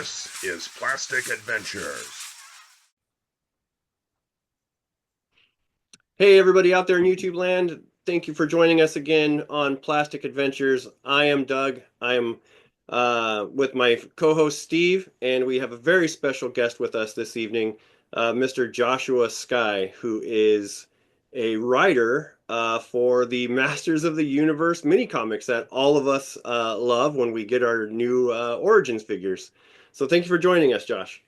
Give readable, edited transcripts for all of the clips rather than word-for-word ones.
This is Plastic Adventures. Hey, everybody out there in YouTube land. Thank you for joining us again on Plastic Adventures. I am Doug. I am with my co-host Steve, and we have a very special guest with us this evening, Mr. Joshua Skye, who is a writer for the Masters of the Universe mini comics that all of us love when we get our new Origins figures. So thank you for joining us, Josh.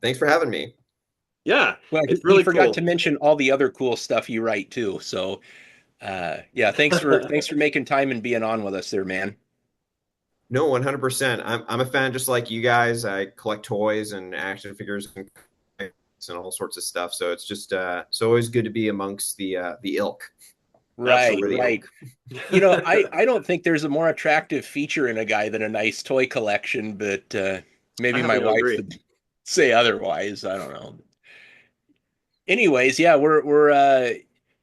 Thanks for having me. Yeah, Well, it's he really forgot cool. to mention all the other cool stuff you write too. So, yeah, thanks for making time and being on with us there, man. No, 100%. I'm a fan just like you guys. I collect toys and action figures and all sorts of stuff. So it's just it's always good to be amongst the ilk. Right, Absolutely. right. You know, I don't think there's a more attractive feature in a guy than a nice toy collection, but maybe I my happen to wife agree. would say otherwise. I don't know. Anyways, yeah, we're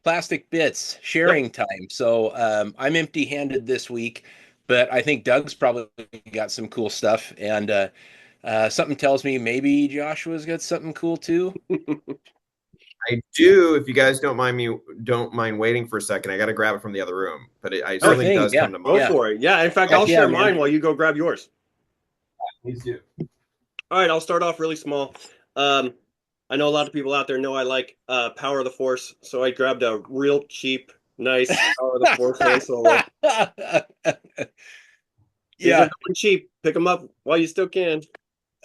plastic bits sharing time. So I'm empty-handed this week, but I think Doug's probably got some cool stuff, and something tells me maybe Joshua's got something cool too. I do. If you guys don't mind waiting for a second, I got to grab it from the other room. But something thing, does yeah. come to Go mind. for it. Yeah, in fact, Heck I'll yeah, share man. mine while you go grab yours. Please do. All right, I'll start off really small. I know a lot of people out there know I like Power of the Force, so I grabbed a real cheap, nice Power of the Force Han Solo. These are Yeah. going cheap. Pick them up while you still can.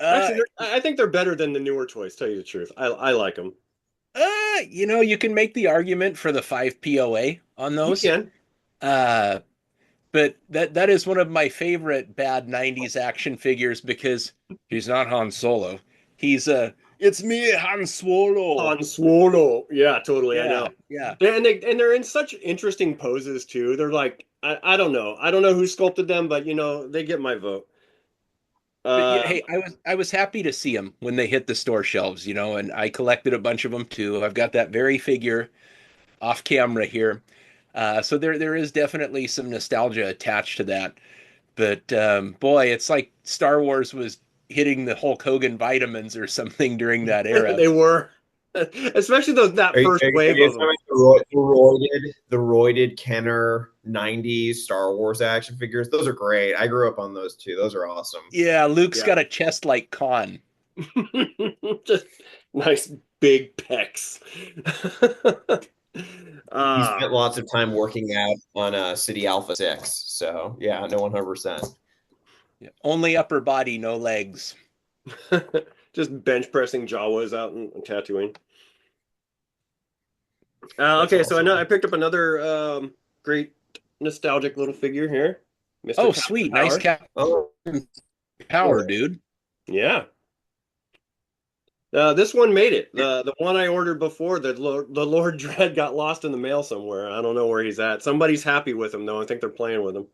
Uh, Actually, I think they're better than the newer toys, tell you the truth. I like them. you know, you can make the argument for the 5 POA on You those. can. Uh, but that is one of my favorite bad 90s action figures because he's not Han Solo. He's it's me, Han Solo. Han Solo. Yeah, totally. I Yeah, know. yeah. They're in such interesting poses too. They're like I don't know. I don't know who sculpted them, but they get my vote. But yeah, Uh, hey, I was happy to see them when they hit the store shelves, you know, and I collected a bunch of them too. I've got that very figure off camera here. So there is definitely some nostalgia attached to that. But boy, it's like Star Wars was hitting the Hulk Hogan vitamins or something during that era. they were, especially that first Are wave you of them. the roided Kenner 90s Star Wars action figures? Those are great. I grew up on those too. Those are awesome. Yeah, Luke's Yeah. got a chest like Khan. Just nice big pecs. He spent lots of time working out on City Alpha 6. So, yeah, no, 100%. Yeah. Only upper body, no legs. Just bench pressing Jawas out in Tatooine. That's Okay, so awesome. I picked up another great nostalgic little figure here, Mr. Oh, Captain sweet. Power. Nice Captain Oh, Power, cool. dude. Yeah. This one made it. The one I ordered before, the Lord Dread got lost in the mail somewhere. I don't know where he's at. Somebody's happy with him though. I think they're playing with him.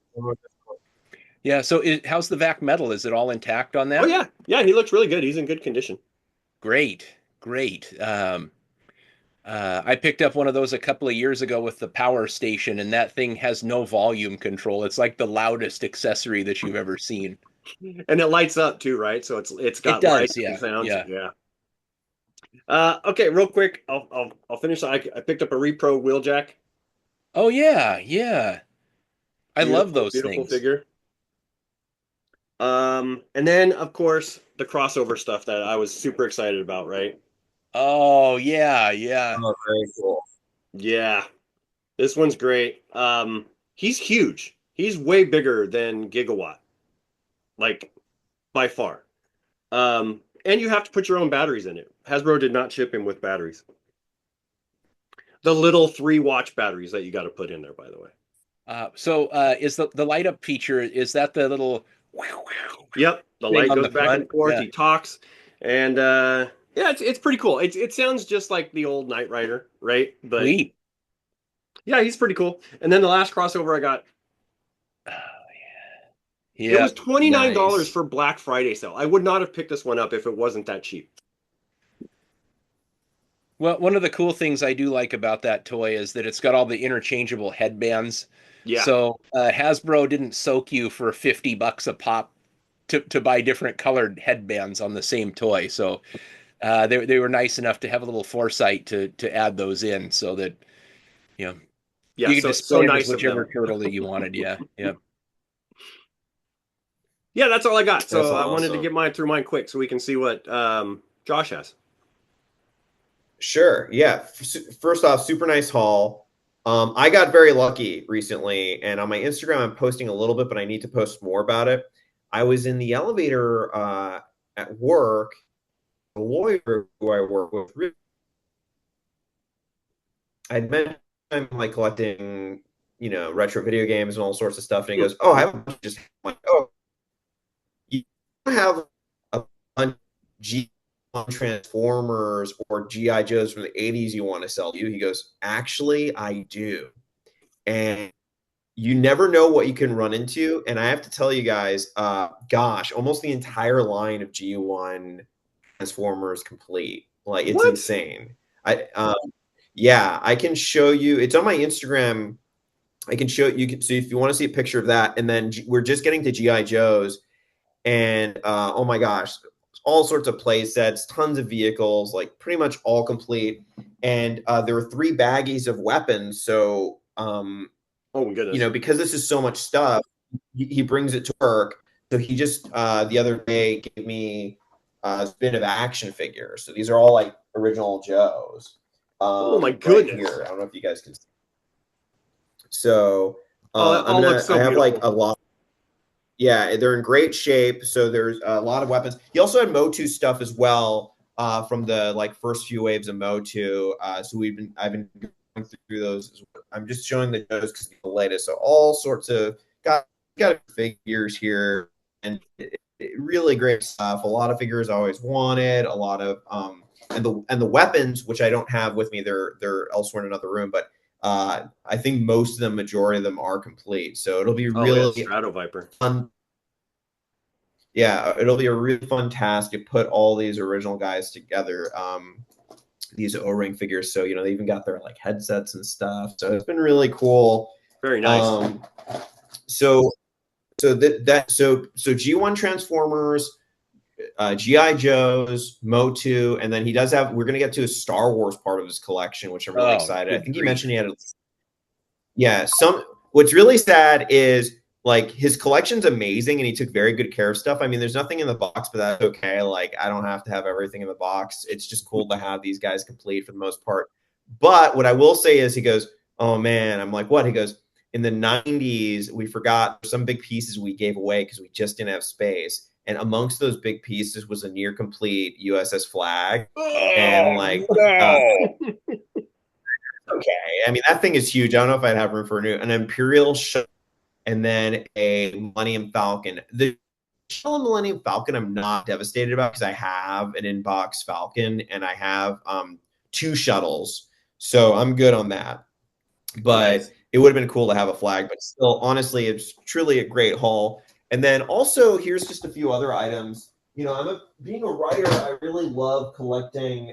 Yeah, so how's the VAC metal? Is it all intact on that? Oh yeah, yeah. He looks really good. He's in good condition. Great, great. I picked up one of those a couple of years ago with the Power Station, and that thing has no volume control. It's like the loudest accessory that you've ever seen. And it lights up too, right? So it's It got does, lights yeah, and sounds. yeah. Yeah. Okay, real quick, I'll finish. I picked up a Repro Wheeljack. Oh yeah, yeah. I love Beautiful, those beautiful things. figure. And then of course the crossover stuff that I was super excited about, right? Oh yeah, yeah. Oh, very cool. Yeah, this one's great. He's huge. He's way bigger than Gigawatt, like by far. And you have to put your own batteries in it. Hasbro did not ship him with batteries. The little 3-watch batteries that you got to put in there, by the way. So is the light up feature, is that the little Yep, the thing light on goes the back front? and forth. Yeah. He talks, and yeah, it's pretty cool. It sounds just like the old Knight Rider, right? But Sweet. yeah, he's pretty cool. And then the last crossover I got, Oh, it yeah. was $29 Nice. for Black Friday sale. I would not have picked this one up if it wasn't that cheap. Well, one of the cool things I do like about that toy is that it's got all the interchangeable headbands. Yeah, So Hasbro didn't soak you for $50 a pop to buy different colored headbands on the same toy. So they were nice enough to have a little foresight to add those in so that you know Yeah, you could so display them as nice of whichever them. turtle that you wanted. Yeah, yeah. Yeah, that's all I got. So That's I wanted to awesome. get mine through mine quick so we can see what Josh has. Sure. Yeah. First off, super nice haul. I got very lucky recently, and on my Instagram, I'm posting a little bit, but I need to post more about it. I was in the elevator at work. A lawyer who I work with, I'd mentioned I'm like collecting, retro video games and all sorts of stuff, and he goes, "Oh, I have a bunch of just I'm like, oh, you have a bunch of Transformers or GI Joes from the '80s you want to sell you?" He goes, "Actually, I do," and you never know what you can run into. And I have to tell you guys, gosh, almost the entire line of G1 Transformers complete. Like, it's What? insane. Yeah, I can show you. It's on my Instagram. I can show you. So if you want to see a picture of that, and then we're just getting to GI Joes, and oh my gosh, all sorts of play sets, tons of vehicles, like pretty much all complete. And there were 3 baggies of weapons. So Oh my goodness. because this is so much stuff, he brings it to work. So he just the other day gave me a bit of action figures. So these are all like original Joes. Oh my right goodness. here. I don't know if you guys can see. So that all looks so I have like beautiful. a lot. Yeah, they're in great shape. So there's a lot of weapons. He also had Motu stuff as well from the like first few waves of Motu. So I've been going through those. I'm just showing the Joes because the latest. So all sorts of got figures here, and really great stuff. A lot of figures I always wanted. A lot of and the weapons, which I don't have with me. They're elsewhere in another room, but I think most of them, majority of them, are complete. So it'll be really Strato Viper. fun. Yeah, it'll be a really fun task to put all these original guys together. These O-ring figures, so they even got their like headsets and stuff. So it's been really cool. Very nice. So G1 Transformers, GI Joes, Motu, and then he does have. We're gonna get to a Star Wars part of his collection, which I'm really excited. I think he mentioned he had. What's really sad is like his collection's amazing, and he took very good care of stuff. I mean, there's nothing in the box, but that's okay. Like, I don't have to have everything in the box. It's just cool to have these guys complete for the most part. But what I will say is, he goes, "Oh man," I'm like, "What?" He goes, "In the '90s, we forgot some big pieces we gave away because we just didn't have space." And amongst those big pieces was a near complete USS Flag. And like, okay, I mean, that thing is huge. I don't know if I'd have room for an Imperial shuttle and then a Millennium Falcon. The shuttle Millennium Falcon, I'm not devastated about because I have an inbox Falcon and I have 2 shuttles, so I'm good on that. But Nice. it would have been cool to have a flag. But still, honestly, it's truly a great haul. And then also, here's just a few other items. Being a writer, I really love collecting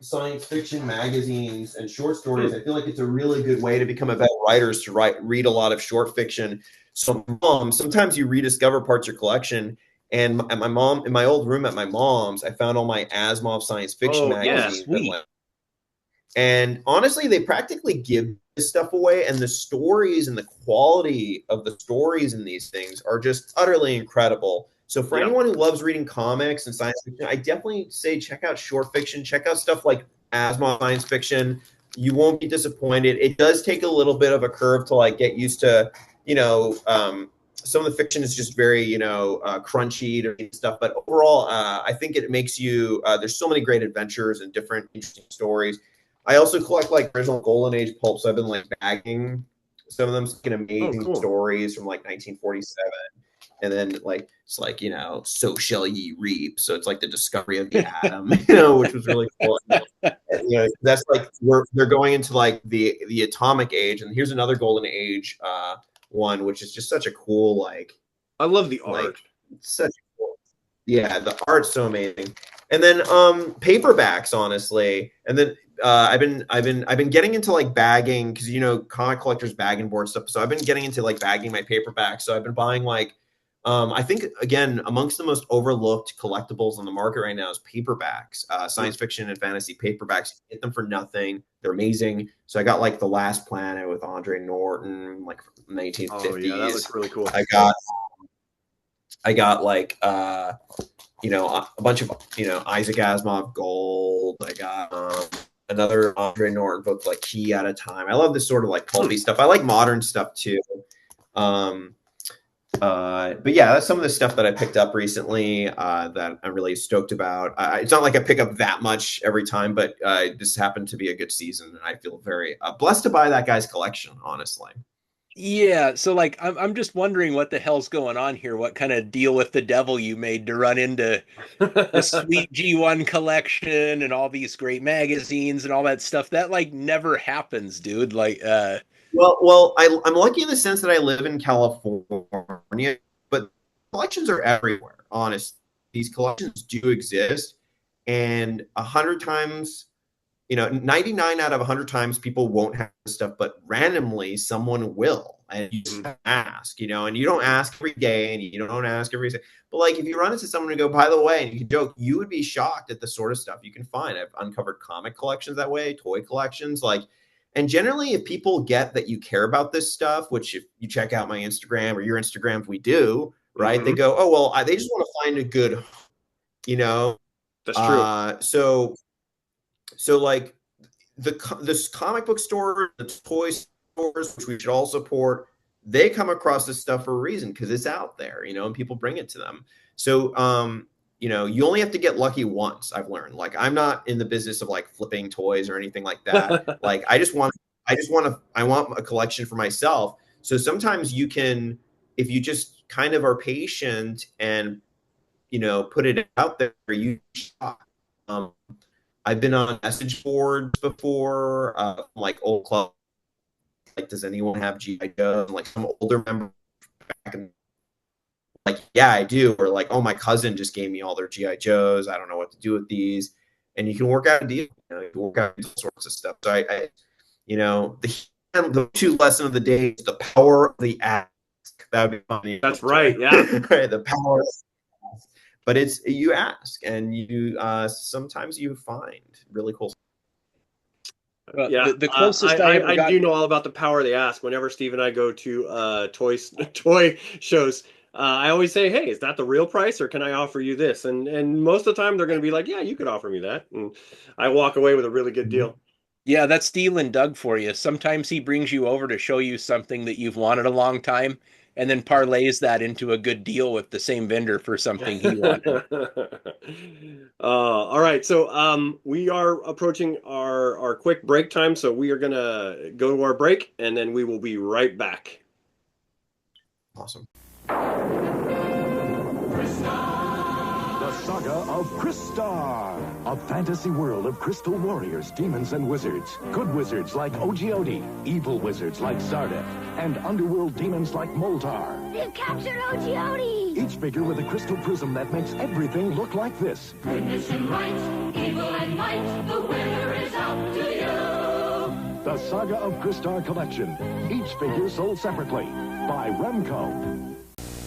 science fiction magazines and short stories. I feel like it's a really good way to become a better writer, is to read a lot of short fiction. So sometimes you rediscover parts of your collection. And at my mom, in my old room at my mom's, I found all my Asimov science fiction magazines. Sweet. And honestly, they practically give this stuff away, and the stories and the quality of the stories in these things are just utterly incredible. So for anyone who loves reading comics and science fiction, I definitely say check out short fiction, check out stuff like Asimov science fiction. You won't be disappointed. It does take a little bit of a curve to like get used to, some of the fiction is just very, crunchy and stuff. But overall, I think it makes you, there's so many great adventures and different interesting stories. I also collect like original Golden Age pulp, so I've been like bagging some of them, amazing stories from like 1947. And then like it's like, so shall ye reap. So it's like the discovery of the atom, which was really cool. And, that's like they're going into like the atomic age. And here's another Golden Age one, which is just such a cool, like, I love the art. Like, such a cool. Yeah, the art's so amazing. And then paperbacks, honestly. And then I've been getting into like bagging because comic collectors bag and board stuff. So I've been getting into like bagging my paperbacks. So I've been buying like I think again amongst the most overlooked collectibles on the market right now is paperbacks, science fiction and fantasy paperbacks. You get them for nothing. They're amazing. So I got like The Last Planet with Andre Norton, like 1950s. Oh yeah, that looks really cool. I got like a bunch of Isaac Asimov gold. I got another Andre Norton book like Key at a Time. I love this sort of like pulpy stuff. I like modern stuff too. But yeah, that's some of the stuff that I picked up recently that I'm really stoked about. It's not like I pick up that much every time, but this happened to be a good season, and I feel very blessed to buy that guy's collection, honestly. Yeah, so like I'm just wondering what the hell's going on here. What kind of deal with the devil you made to run into the sweet G1 collection and all these great magazines and all that stuff? That like never happens, dude. Like Well, I'm lucky in the sense that I live in California, but collections are everywhere. Honestly, these collections do exist, and 100 times, 99 out of 100 times, people won't have this stuff, but randomly someone will, and you just ask, and you don't ask every day, and you don't ask every day. But like, if you run into someone and go, by the way, and you can joke, you would be shocked at the sort of stuff you can find. I've uncovered comic collections that way, toy collections, like. And generally, if people get that you care about this stuff, which if you check out my Instagram or your Instagram, we do, right? They go, oh, well, they just want to find a good, That's true. So like this comic book store, the toy stores, which we should all support, they come across this stuff for a reason because it's out there, and people bring it to them. So, you only have to get lucky once. I've learned. Like, I'm not in the business of like flipping toys or anything like that. Like, I want a collection for myself. So sometimes you can, if you just kind of are patient and, put it out there, you. I've been on message boards before, like old club. Like, does anyone have G.I. Joe? Like some older member back in. Like, yeah, I do. Or like, oh, my cousin just gave me all their G.I. Joes. I don't know what to do with these. And you can work out a deal. You can work out all sorts of stuff. So the two lesson of the day is the power of the ask. That would be funny. That's right. Yeah. Right, the power of the ask. But it's you ask, and you sometimes you find really cool stuff. Yeah, the closest I do know all about the power of the ask. Whenever Steve and I go to toy shows, I always say, hey, is that the real price, or can I offer you this? And most of the time they're going to be like, yeah, you could offer me that. And I walk away with a really good deal. Yeah, that's stealing Doug for you. Sometimes he brings you over to show you something that you've wanted a long time, and then parlays that into a good deal with the same vendor for something he wanted. All right. So we are approaching our quick break time. So we are going to go to our break, and then we will be right back. Awesome. The Saga of Crystar, a fantasy world of crystal warriors, demons, and wizards. Good wizards like Ogiodi, evil wizards like Zardek, and underworld demons like Moltar. You captured Ogiodi! Each figure with a crystal prism that makes everything look like this. Goodness and right, evil and might, the winner is out to you! The Saga of Crystar collection. Each figure sold separately by Remco.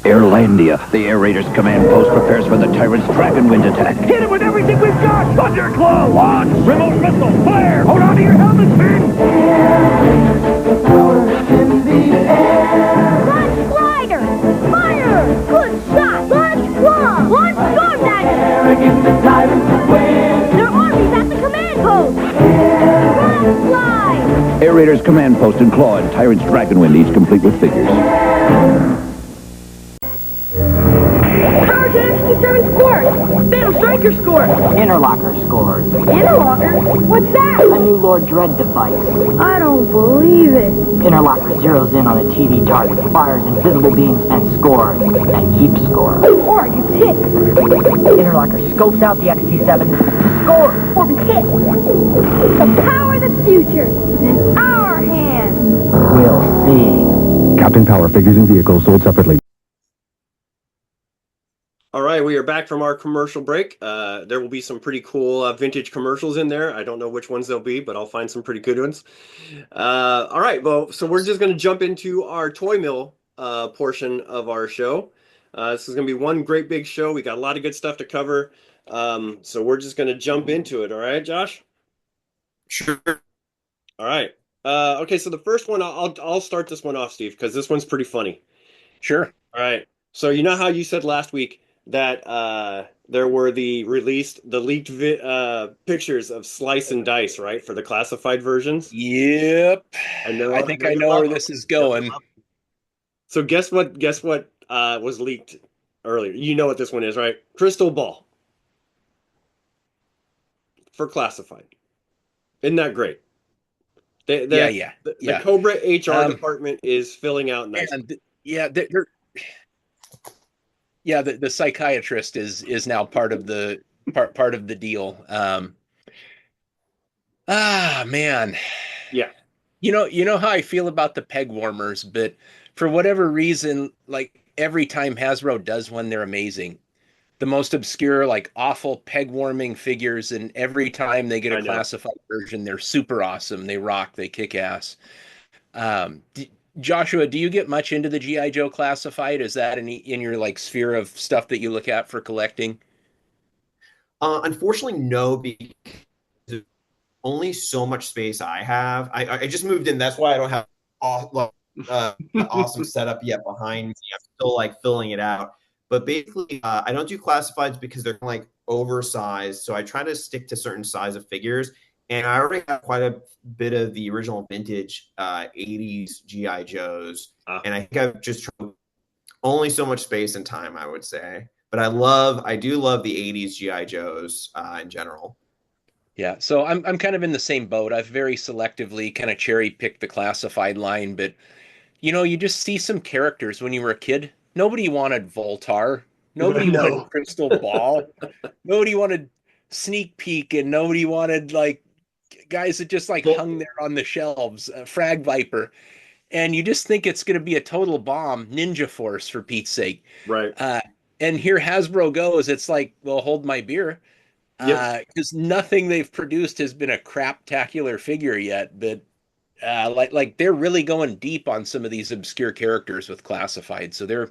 Airlandia, the Air Raiders command post prepares for the Tyrant's Dragonwind attack. Hit him with everything we've got! Thunderclaw, launch! Remote missile, flare! Hold on to your helmets, men! Launch glider! Fire! Good shot! Launch claw! Launch storm dagger! Their armies at the command post! Run, fly! Air Raiders command post and claw and Tyrant's Dragonwind, each complete with figures. Power Gen 67 scores! Phantom Striker scores! Interlocker scores. Interlocker? What's that? A new Lord Dread device. I don't believe it. Interlocker zeroes in on a TV target, fires invisible beams, and scores. And keeps score. Or you hit. Interlocker scopes out the XT7. Score! Or be hit. The power of the future is in our hands. We'll see. Captain Power figures and vehicles sold separately. All right, we are back from our commercial break. There will be some pretty cool vintage commercials in there. I don't know which ones they'll be, but I'll find some pretty good ones. All right, well, so we're just going to jump into our toy mill portion of our show. This is going to be one great big show. We got a lot of good stuff to cover. So we're just going to jump into it. All right, Josh? Sure. All right. Okay, so the first one, I'll start this one off, Steve, because this one's pretty funny. Sure. All right. So you know how you said last week that there were the leaked pictures of Slice and Dice, right, for the classified versions? Yep. I think I know where this is going. So guess what was leaked earlier? You know what this one is, right? Crystal Ball for classified. Isn't that great? The Cobra HR department is filling out nicely. The psychiatrist is now part of the part of the deal. Man. Yeah. You know how I feel about the peg warmers, but for whatever reason, like every time Hasbro does one, they're amazing. The most obscure, like awful peg warming figures, and every time they get a classified version, they're super awesome. They rock, they kick ass. Joshua, do you get much into the G.I. Joe classified? Is that in your like sphere of stuff that you look at for collecting? Unfortunately, no, because there's only so much space I have. I just moved in. That's why I don't have awesome setup yet behind me. I'm still like filling it out. But basically, I don't do classifieds because they're like oversized. So I try to stick to certain size of figures. And I already have quite a bit of the original vintage 80s G.I. Joes. And I think I've just tried only so much space and time, I would say. But I do love the 80s G.I. Joes in general. Yeah, so I'm kind of in the same boat. I've very selectively kind of cherry picked the classified line, but you just see some characters when you were a kid. Nobody wanted Voltar. Nobody wanted Crystal Ball. Nobody wanted Sneak Peek, and nobody wanted like guys that just like hung there on the shelves. Frag Viper, and you just think it's going to be a total bomb. Ninja Force, for Pete's sake, right? And here Hasbro goes. It's like, well, hold my beer, because nothing they've produced has been a craptacular figure yet, but. Like they're really going deep on some of these obscure characters with classified. So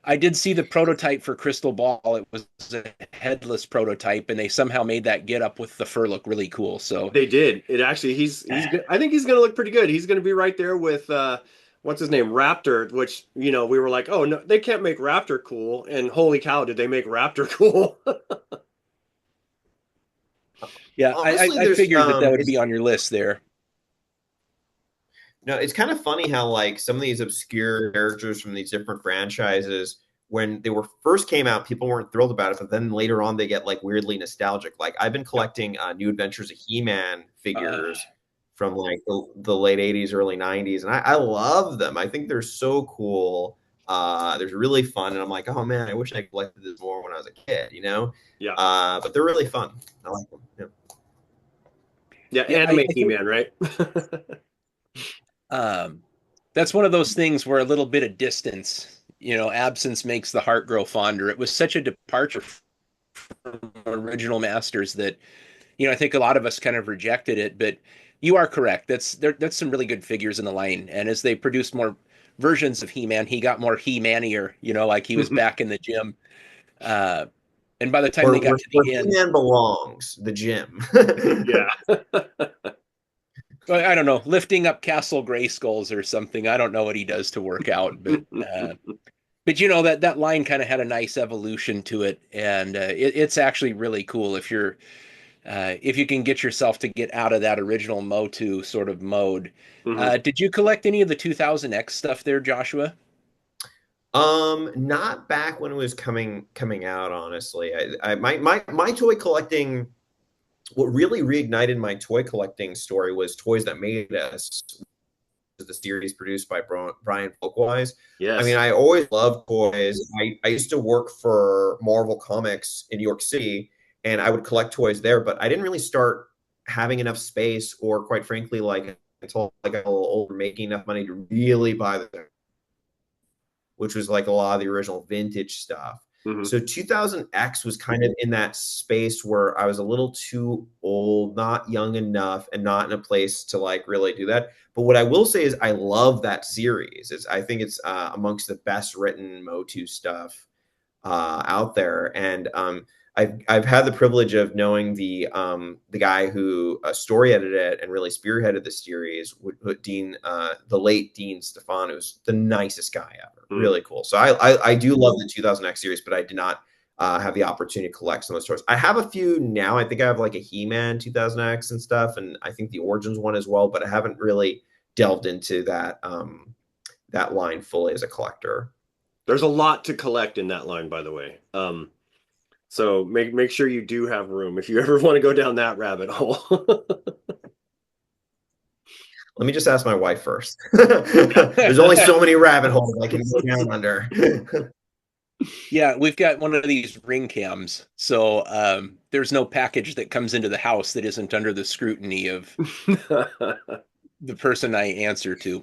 I did see the prototype for Crystal Ball. It was a headless prototype, and they somehow made that get up with the fur look really cool. So they did. It actually, he's good. I think he's going to look pretty good. He's going to be right there with what's his name, Raptor, which we were like, oh no, they can't make Raptor cool, and holy cow, did they make Raptor cool? Yeah, honestly, I figured that would be on your list there. No, it's kind of funny how like some of these obscure characters from these different franchises, when they were first came out, people weren't thrilled about it, but then later on they get like weirdly nostalgic. Like I've been collecting New Adventures of He-Man figures from like the late 80s, early 90s, and I love them. I think they're so cool. They're really fun, and I'm like, oh man, I wish I collected this more when I was a kid, Yeah. But they're really fun. I like them. Yeah, anime He-Man, right? That's one of those things where a little bit of distance, absence makes the heart grow fonder. It was such a departure from original masters that, I think a lot of us kind of rejected it, but you are correct. That's some really good figures in the line. And as they produced more versions of He-Man, he got more He-Manier, like he was back in the gym. And by the time they got to the end, He-Man belongs, the gym. Yeah. I don't know, lifting up Castle Grayskulls or something. I don't know what he does to work out, but that line kind of had a nice evolution to it, and it's actually really cool if you can get yourself to get out of that original Motu sort of mode. Mm-hmm. Did you collect any of the 2000X stuff there, Joshua? Not back when it was coming out, honestly. My toy collecting. What really reignited my toy collecting story was Toys That Made Us, the series produced by Brian Folkwise. Yes. I mean, I always loved toys. I used to work for Marvel Comics in New York City, and I would collect toys there, but I didn't really start having enough space, or quite frankly, like until I got a little older, making enough money to really buy them, which was like a lot of the original vintage stuff. Mhm. So 2000X was kind of in that space where I was a little too old, not young enough, and not in a place to like really do that. But what I will say is I love that series. I think it's amongst the best written Motu stuff out there. And I've had the privilege of knowing the guy who story edited it and really spearheaded the series, Dean, the late Dean Stefan, who's the nicest guy ever. Really cool. So I do love the 2000X series, but I did not have the opportunity to collect some of those stories. I have a few now. I think I have like a He-Man 2000X and stuff, and I think the Origins one as well. But I haven't really delved into that that line fully as a collector. There's a lot to collect in that line, by the way. So make sure you do have room if you ever want to go down that rabbit hole. Let me just ask my wife first. There's only so many rabbit holes I can go down under. Yeah, we've got one of these ring cams, so there's no package that comes into the house that isn't under the scrutiny of the person I answer to.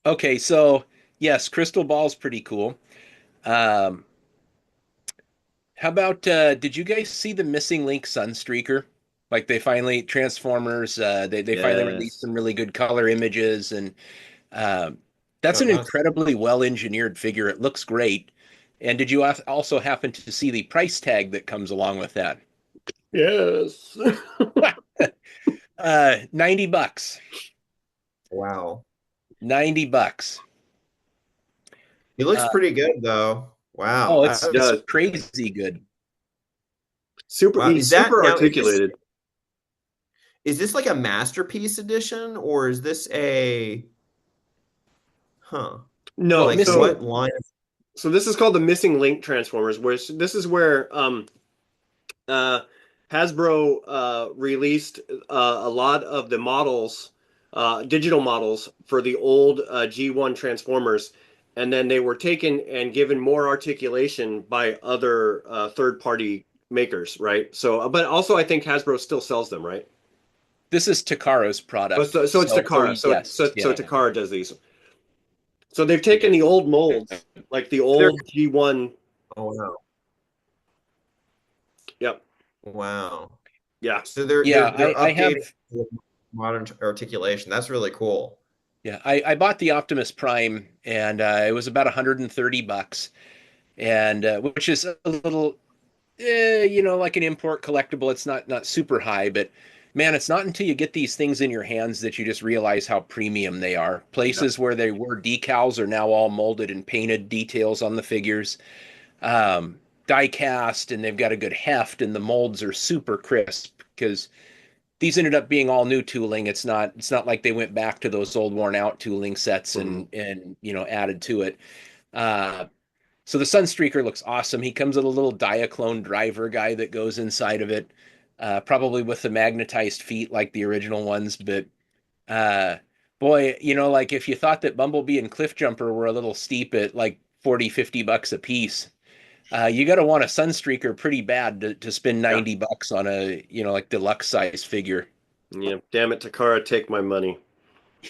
Okay, so yes, Crystal Ball's pretty cool. How about did you guys see the Missing Link Sunstreaker? Like they finally Transformers, they finally released some really good color images, and that's an incredibly well engineered figure. It looks great. And did you also happen to see the price tag that comes along with that? Yes. $90. Wow. $90. He looks pretty good though. Wow. Oh, it's crazy good. Super articulated. Is this like a masterpiece edition, or is this a No, like what line? So this is called the Missing Link Transformers, where this is where Hasbro released a lot of the models, digital models for the old G1 Transformers, and then they were taken and given more articulation by other third-party makers, right? So, but also I think Hasbro still sells them, right? This is Takara's product. So it's Takara. So Takara does these. So they've taken the old molds, like the old G1. Oh wow. Yep. Wow. Yeah. So they're I have modern articulation. That's really cool. Yeah, I bought the Optimus Prime, and it was about $130, and which is a little, like an import collectible. It's not super high, but man, it's not until you get these things in your hands that you just realize how premium they are. Places where they were decals are now all molded and painted details on the figures, die cast, and they've got a good heft, and the molds are super crisp because these ended up being all new tooling. It's not like they went back to those old worn out tooling sets and added to it. So the Sunstreaker looks awesome. He comes with a little Diaclone driver guy that goes inside of it, probably with the magnetized feet like the original ones. But boy, like if you thought that Bumblebee and Cliffjumper were a little steep at like $40-50 a piece, you got to want a Sunstreaker pretty bad to spend $90 on a like deluxe size figure. Yeah, damn it, Takara, take my money.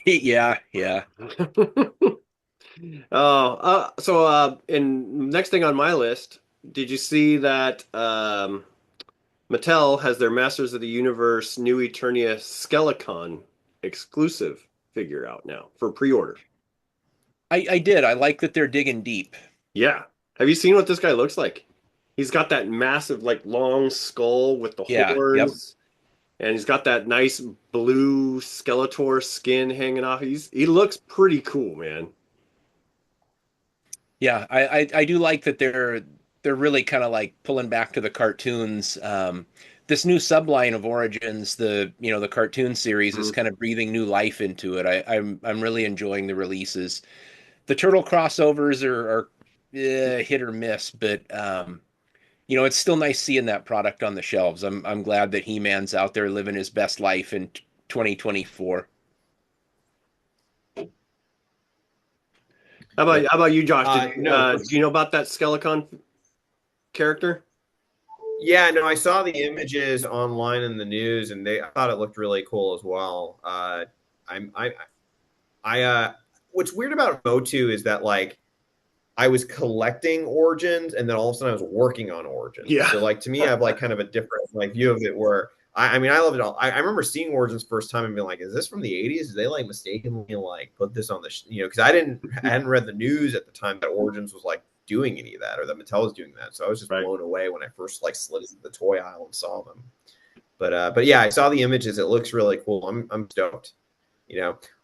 yeah. So next thing on my list, did you see that Mattel has their Masters of the Universe New Eternia Skelecon exclusive figure out now for pre-order? I did. I like that they're digging deep. Yeah. Have you seen what this guy looks like? He's got that massive, like, long skull with the horns. Yep. And he's got that nice blue Skeletor skin hanging off. He looks pretty cool, man. Yeah, I do like that they're really kind of like pulling back to the cartoons. This new subline of Origins, the cartoon series, is kind of breathing new life into it. I'm really enjoying the releases. The Turtle crossovers are hit or miss, but it's still nice seeing that product on the shelves. I'm glad that He-Man's out there living his best life in 2024. How about you, Josh? Do you know about that Skelecon character? Yeah, no, I saw the images online in the news, and I thought it looked really cool as well. What's weird about Motu is that like I was collecting Origins, and then all of a sudden I was working on Origins. Yeah. So like to me, I have like kind of a different like view of it where I mean I love it all. I remember seeing Origins first time and being like, is this from the 80s? Did they like mistakenly like put this on the because I hadn't read the news at the time that Origins was like doing any of that or that Mattel was doing that. So I was just blown away when I first like slid into the toy aisle and saw them. But yeah, I saw the images. It looks really cool. I'm stoked.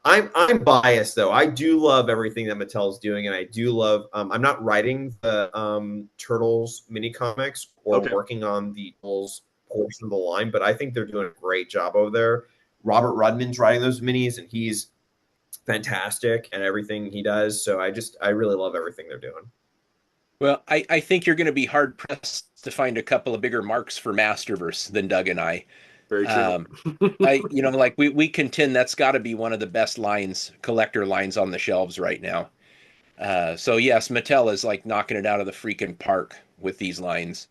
I'm biased though. I do love everything that Mattel is doing, and I do love. I'm not writing the Turtles mini comics or working on the Turtles portion of the line, but I think they're doing a great job over there. Robert Rudman's writing those minis, and he's fantastic at everything he does. So I really love everything they're doing. Well, I think you're going to be hard pressed to find a couple of bigger marks for Masterverse than Doug and I. Very true. Like we contend that's got to be one of the best collector lines on the shelves right now. So yes, Mattel is like knocking it out of the freaking park with these lines.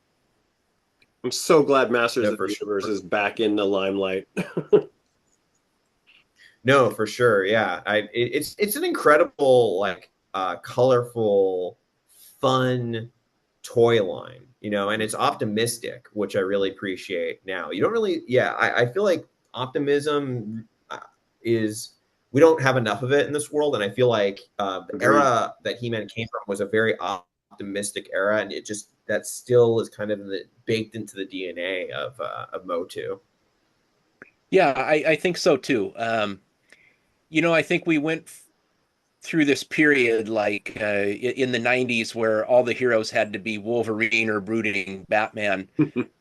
I'm so glad Masters of the Universe is back in the limelight. No, for sure. Yeah, it's an incredible like colorful, fun toy line, and it's optimistic, which I really appreciate now. You don't really, I feel like optimism we don't have enough of it in this world. And I feel like the era that He-Man came from was a very optimistic era. And that still is kind of baked into the DNA of Motu. Yeah, I think so too. I think we went through this period like in the 90s where all the heroes had to be Wolverine or brooding Batman.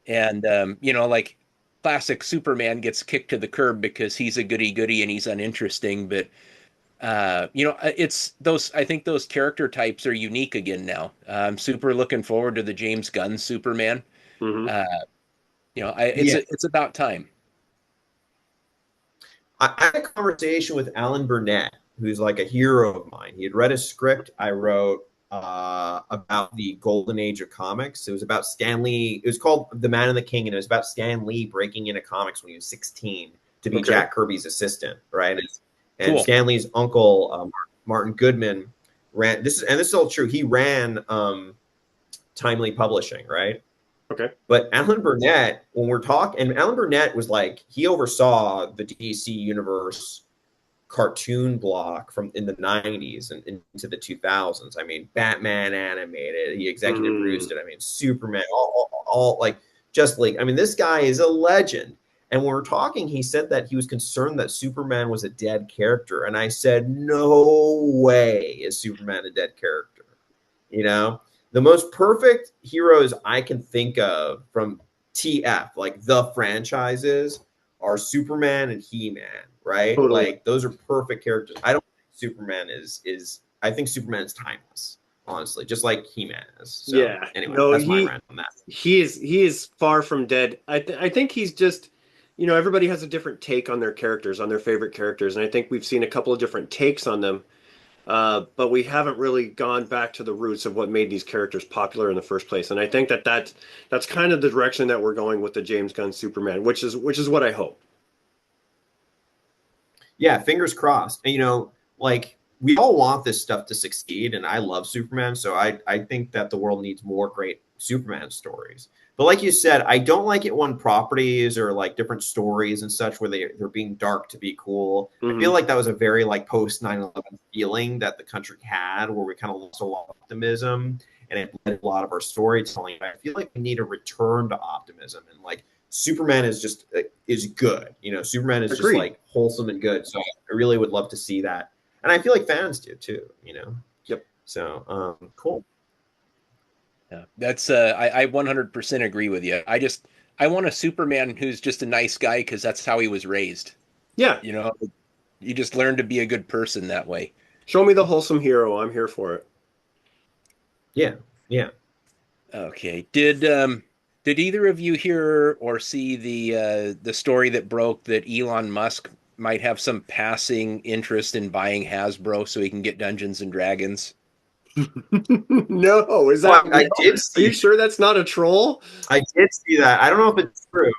And, like classic Superman gets kicked to the curb because he's a goody-goody and he's uninteresting. But, I think those character types are unique again now. I'm super looking forward to the James Gunn Superman. It's about time. I had a conversation with Alan Burnett, who's like a hero of mine. He had read a script I wrote about the golden age of comics. It was about Stan Lee. It was called The Man and the King, and it was about Stan Lee breaking into comics when he was 16 to be Jack Kirby's assistant, right? And cool. Stan Lee's uncle, Martin Goodman, ran this is all true. He ran Timely Publishing, right? Okay. But Alan Burnett, when we're talking, and Alan Burnett was like, he oversaw the DC Universe cartoon block from in the 90s and into the 2000s. I mean, Batman animated, he executive produced it. I mean, Superman, all like Just League. I mean, this guy is a legend. And when we're talking, he said that he was concerned that Superman was a dead character. And I said, no way is Superman a dead character. The most perfect heroes I can think of from TF, like the franchises, are Superman and He-Man, right? Totally. Like those are perfect characters. I don't think Superman I think Superman is timeless, honestly, just like He-Man is. So, anyway, that's my rant on that. He is far from dead. I think he's just, everybody has a different take on their characters, on their favorite characters, and I think we've seen a couple of different takes on them. But we haven't really gone back to the roots of what made these characters popular in the first place. And I think that's kind of the direction that we're going with the James Gunn Superman, which is what I hope. Yeah, fingers crossed. And, like we all want this stuff to succeed, and I love Superman, so I think that the world needs more great Superman stories. But like you said, I don't like it when properties or like different stories and such where they're being dark to be cool. I feel like that was a very like post 9/11 feeling that the country had, where we kind of lost a lot of optimism and it led a lot of our storytelling. I feel like we need a return to optimism, and like Superman is good. Superman is just like wholesome and good. So I really would love to see that, and I feel like fans do too. Yep. So cool. Yeah, that's I 100% agree with you. I want a Superman who's just a nice guy because that's how he was raised. Yeah. You just learn to be a good person that way. Show me the wholesome hero. I'm here for it. Yeah. Yeah. Okay. Did either of you hear or see the story that broke that Elon Musk might have some passing interest in buying Hasbro so he can get Dungeons and Dragons? No, is that? I did. Are you sure that's not a troll? I did see that. I don't know if it's true.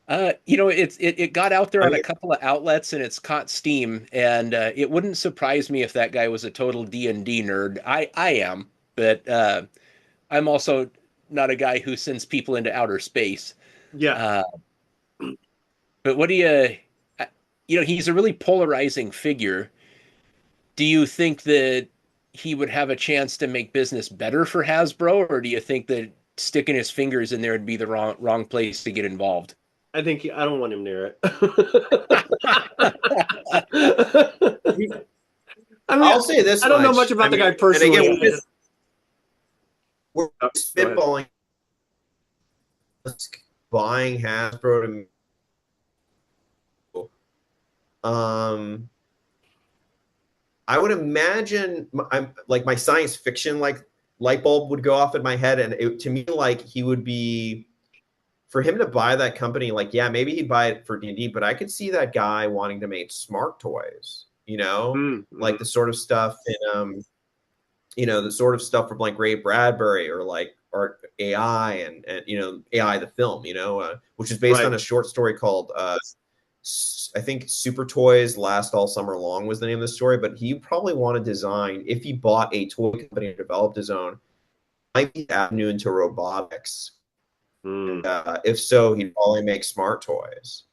It got out there on a Okay. couple of outlets and it's caught steam. And it wouldn't surprise me if that guy was a total D&D nerd. I am, but I'm also not a guy who sends people into outer space. Yeah. Uh, but what do he's a really polarizing figure. Do you think that he would have a chance to make business better for Hasbro, or do you think that sticking his fingers in there would be the wrong place to get involved? I think I don't want him near it. I mean, I'll say this. I don't know much about the guy personally. And again, we're Oh, go ahead. spitballing. Buying Hasbro to. I would imagine I'm like my science fiction like light bulb would go off in my head, and to me, like he would be for him to buy that company. Like, yeah, maybe he'd buy it for D&D, but I could see that guy wanting to make smart toys. You know, like the sort of stuff in the sort of stuff from like Ray Bradbury or like Art AI and AI the film, which is based on a short story called I think Super Toys Last All Summer Long was the name of the story. But he probably wanted to design, if he bought a toy company and developed his own, might be avenue into robotics. And, if so, he'd probably make smart toys.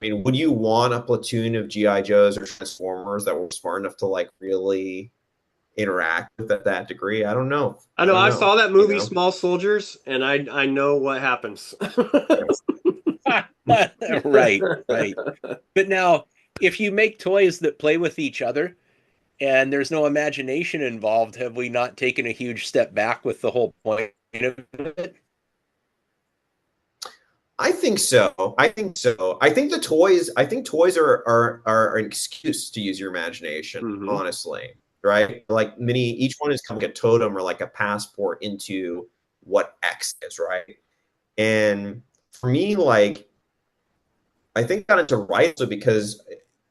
I mean, would you want a platoon of GI Joes or Transformers that were smart enough to like really interact with at that degree? I don't know. I saw that movie Small Soldiers, and I know what happens. Right. But now, if you make toys that play with each other and there's no imagination involved, have we not taken a huge step back with the whole point of it? I think so. I think toys are an excuse to use your imagination, honestly. Right? Like each one is kind of like a totem or like a passport into what X is, right? And for me, like, I think I got into Rifle because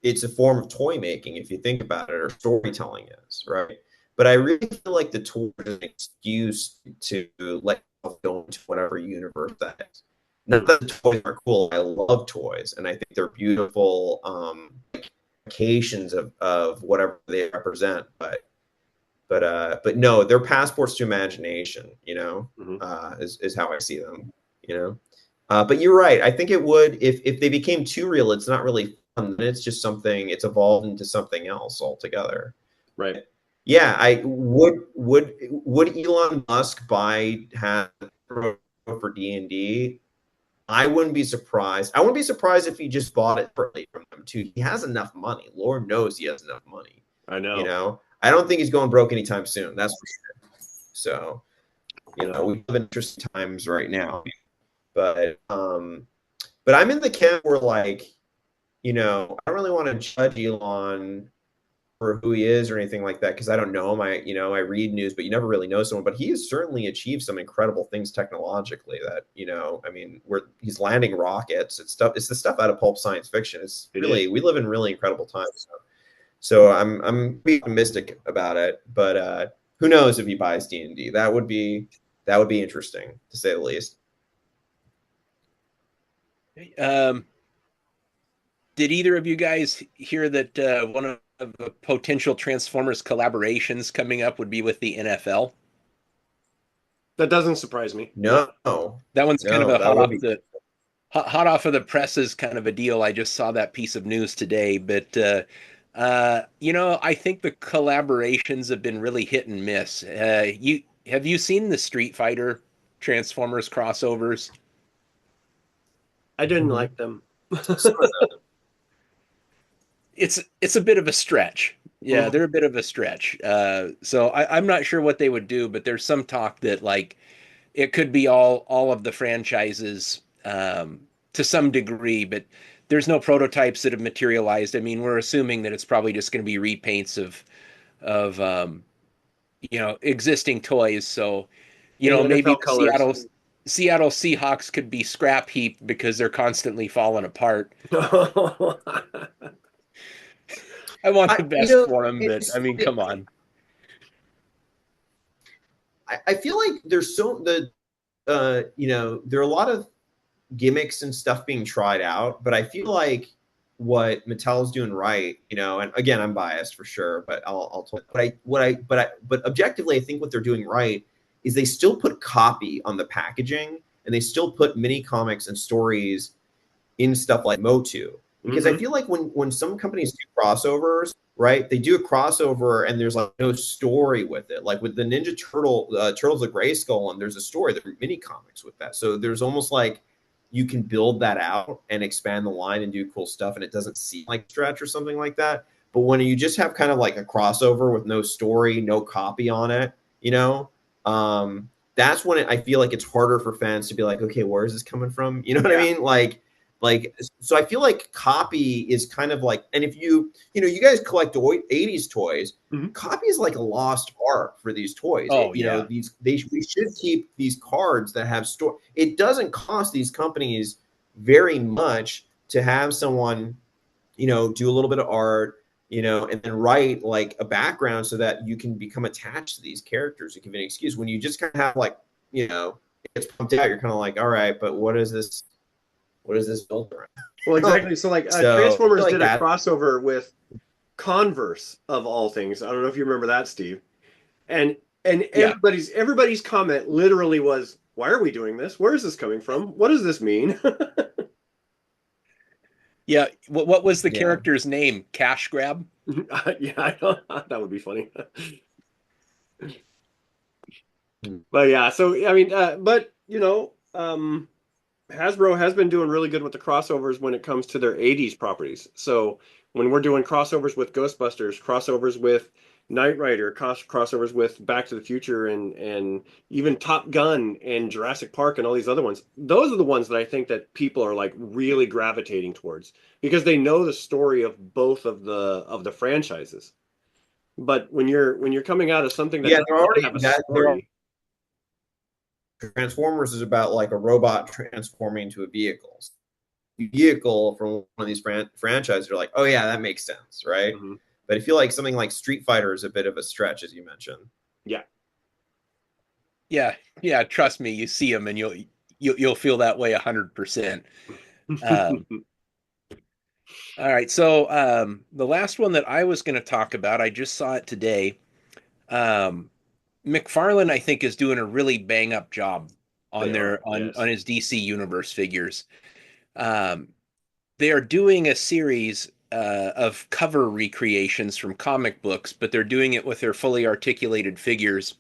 it's a form of toy making, if you think about it, or storytelling is, right? But I really feel like the toy is an excuse to let yourself go into whatever universe that is. Not that the toys are cool. I love toys, and I think they're beautiful occasions of whatever they represent. But no, they're passports to imagination. Is how I see them. But you're right. I think it would if they became too real. It's not really fun. It's just something. It's evolved into something else altogether. Right. Yeah. I would Elon Musk buy Hasbro for D&D? I wouldn't be surprised. I wouldn't be surprised if he just bought it from them too. He has enough money. Lord knows he has enough money. I know. I don't think he's going broke anytime soon. That's for sure. So, we live in interesting times right now. But I'm in the camp where like, I don't really want to judge Elon for who he is or anything like that because I don't know him. I read news, but you never really know someone. But he has certainly achieved some incredible things technologically. That where he's landing rockets. It's the stuff out of pulp science fiction. We live in really incredible times. So I'm optimistic about it. But who knows if he buys D&D? That would be interesting to say the least. Did either of you guys hear that one of the potential Transformers collaborations coming up would be with the NFL? That doesn't surprise me. No. That one's kind of a hot off of the presses kind of a deal. I just saw that piece of news today, but I think the collaborations have been really hit and miss. Have you seen the Street Fighter Transformers crossovers? I didn't like them. It's a bit of a stretch. Yeah, they're a bit of a stretch. So I'm not sure what they would do, but there's some talk that like it could be all of the franchises to some degree, but there's no prototypes that have materialized. I mean, we're assuming that it's probably just going to be repaints of existing toys. So maybe the Seattle Seahawks could be scrap heap because they're constantly falling apart. I want the best for them, but I mean, come on. I feel like there's there are a lot of gimmicks and stuff being tried out, but I feel like what Mattel's doing right, you know, and again, I'm biased for sure, but but objectively, I think what they're doing right is they still put copy on the packaging, and they still put mini comics and stories in stuff like Motu. Because I feel like when some companies do crossovers, right, they do a crossover and there's like no story with it. Like with the Ninja Turtles of Grayskull, and there's a story, there are mini comics with that. So there's almost like you can build that out and expand the line and do cool stuff, and it doesn't seem like stretch or something like that. But when you just have kind of like a crossover with no story, no copy on it, you know, that's when I feel like it's harder for fans to be like, okay, where is this coming from? You know what I mean? So I feel like copy is kind of like, and if you guys collect 80s toys, copy is like a lost art for these toys. Oh, you know, we should keep these cards that have story. It doesn't cost these companies very much to have someone, you know, do a little bit of art, you know, and then write like a background so that you can become attached to these characters and give an excuse. When you just kind of have like, you know, it gets pumped out, you're kind of like, all right, but what is this built around? Well, exactly. So like Transformers did a crossover with Converse of all things. I don't know if you remember that, Steve. And everybody's comment literally was, why are we doing this? Where is this coming from? What does this mean? Yeah. What was the character's name? Cash Grab? Yeah, that would be funny. But yeah, so I mean, but you know, Hasbro has been doing really good with the crossovers when it comes to their 80s properties. So when we're doing crossovers with Ghostbusters, crossovers with Knight Rider, crossovers with Back to the Future, and even Top Gun and Jurassic Park and all these other ones, those are the ones that I think that people are like really gravitating towards because they know the story of both of the franchises. But when you're coming out of something that doesn't have a story, Transformers is about like a robot transforming into a vehicle. Vehicle from one of these franchises, you're like, oh yeah, that makes sense, right? But I feel like something like Street Fighter is a bit of a stretch, as you mentioned. Yeah. Trust me, you see them and you'll feel that way 100%. All right, so the last one that I was going to talk about, I just saw it today. McFarlane, I think, is doing a really bang up job on on his DC Universe figures. They are doing a series of cover recreations from comic books, but they're doing it with their fully articulated figures.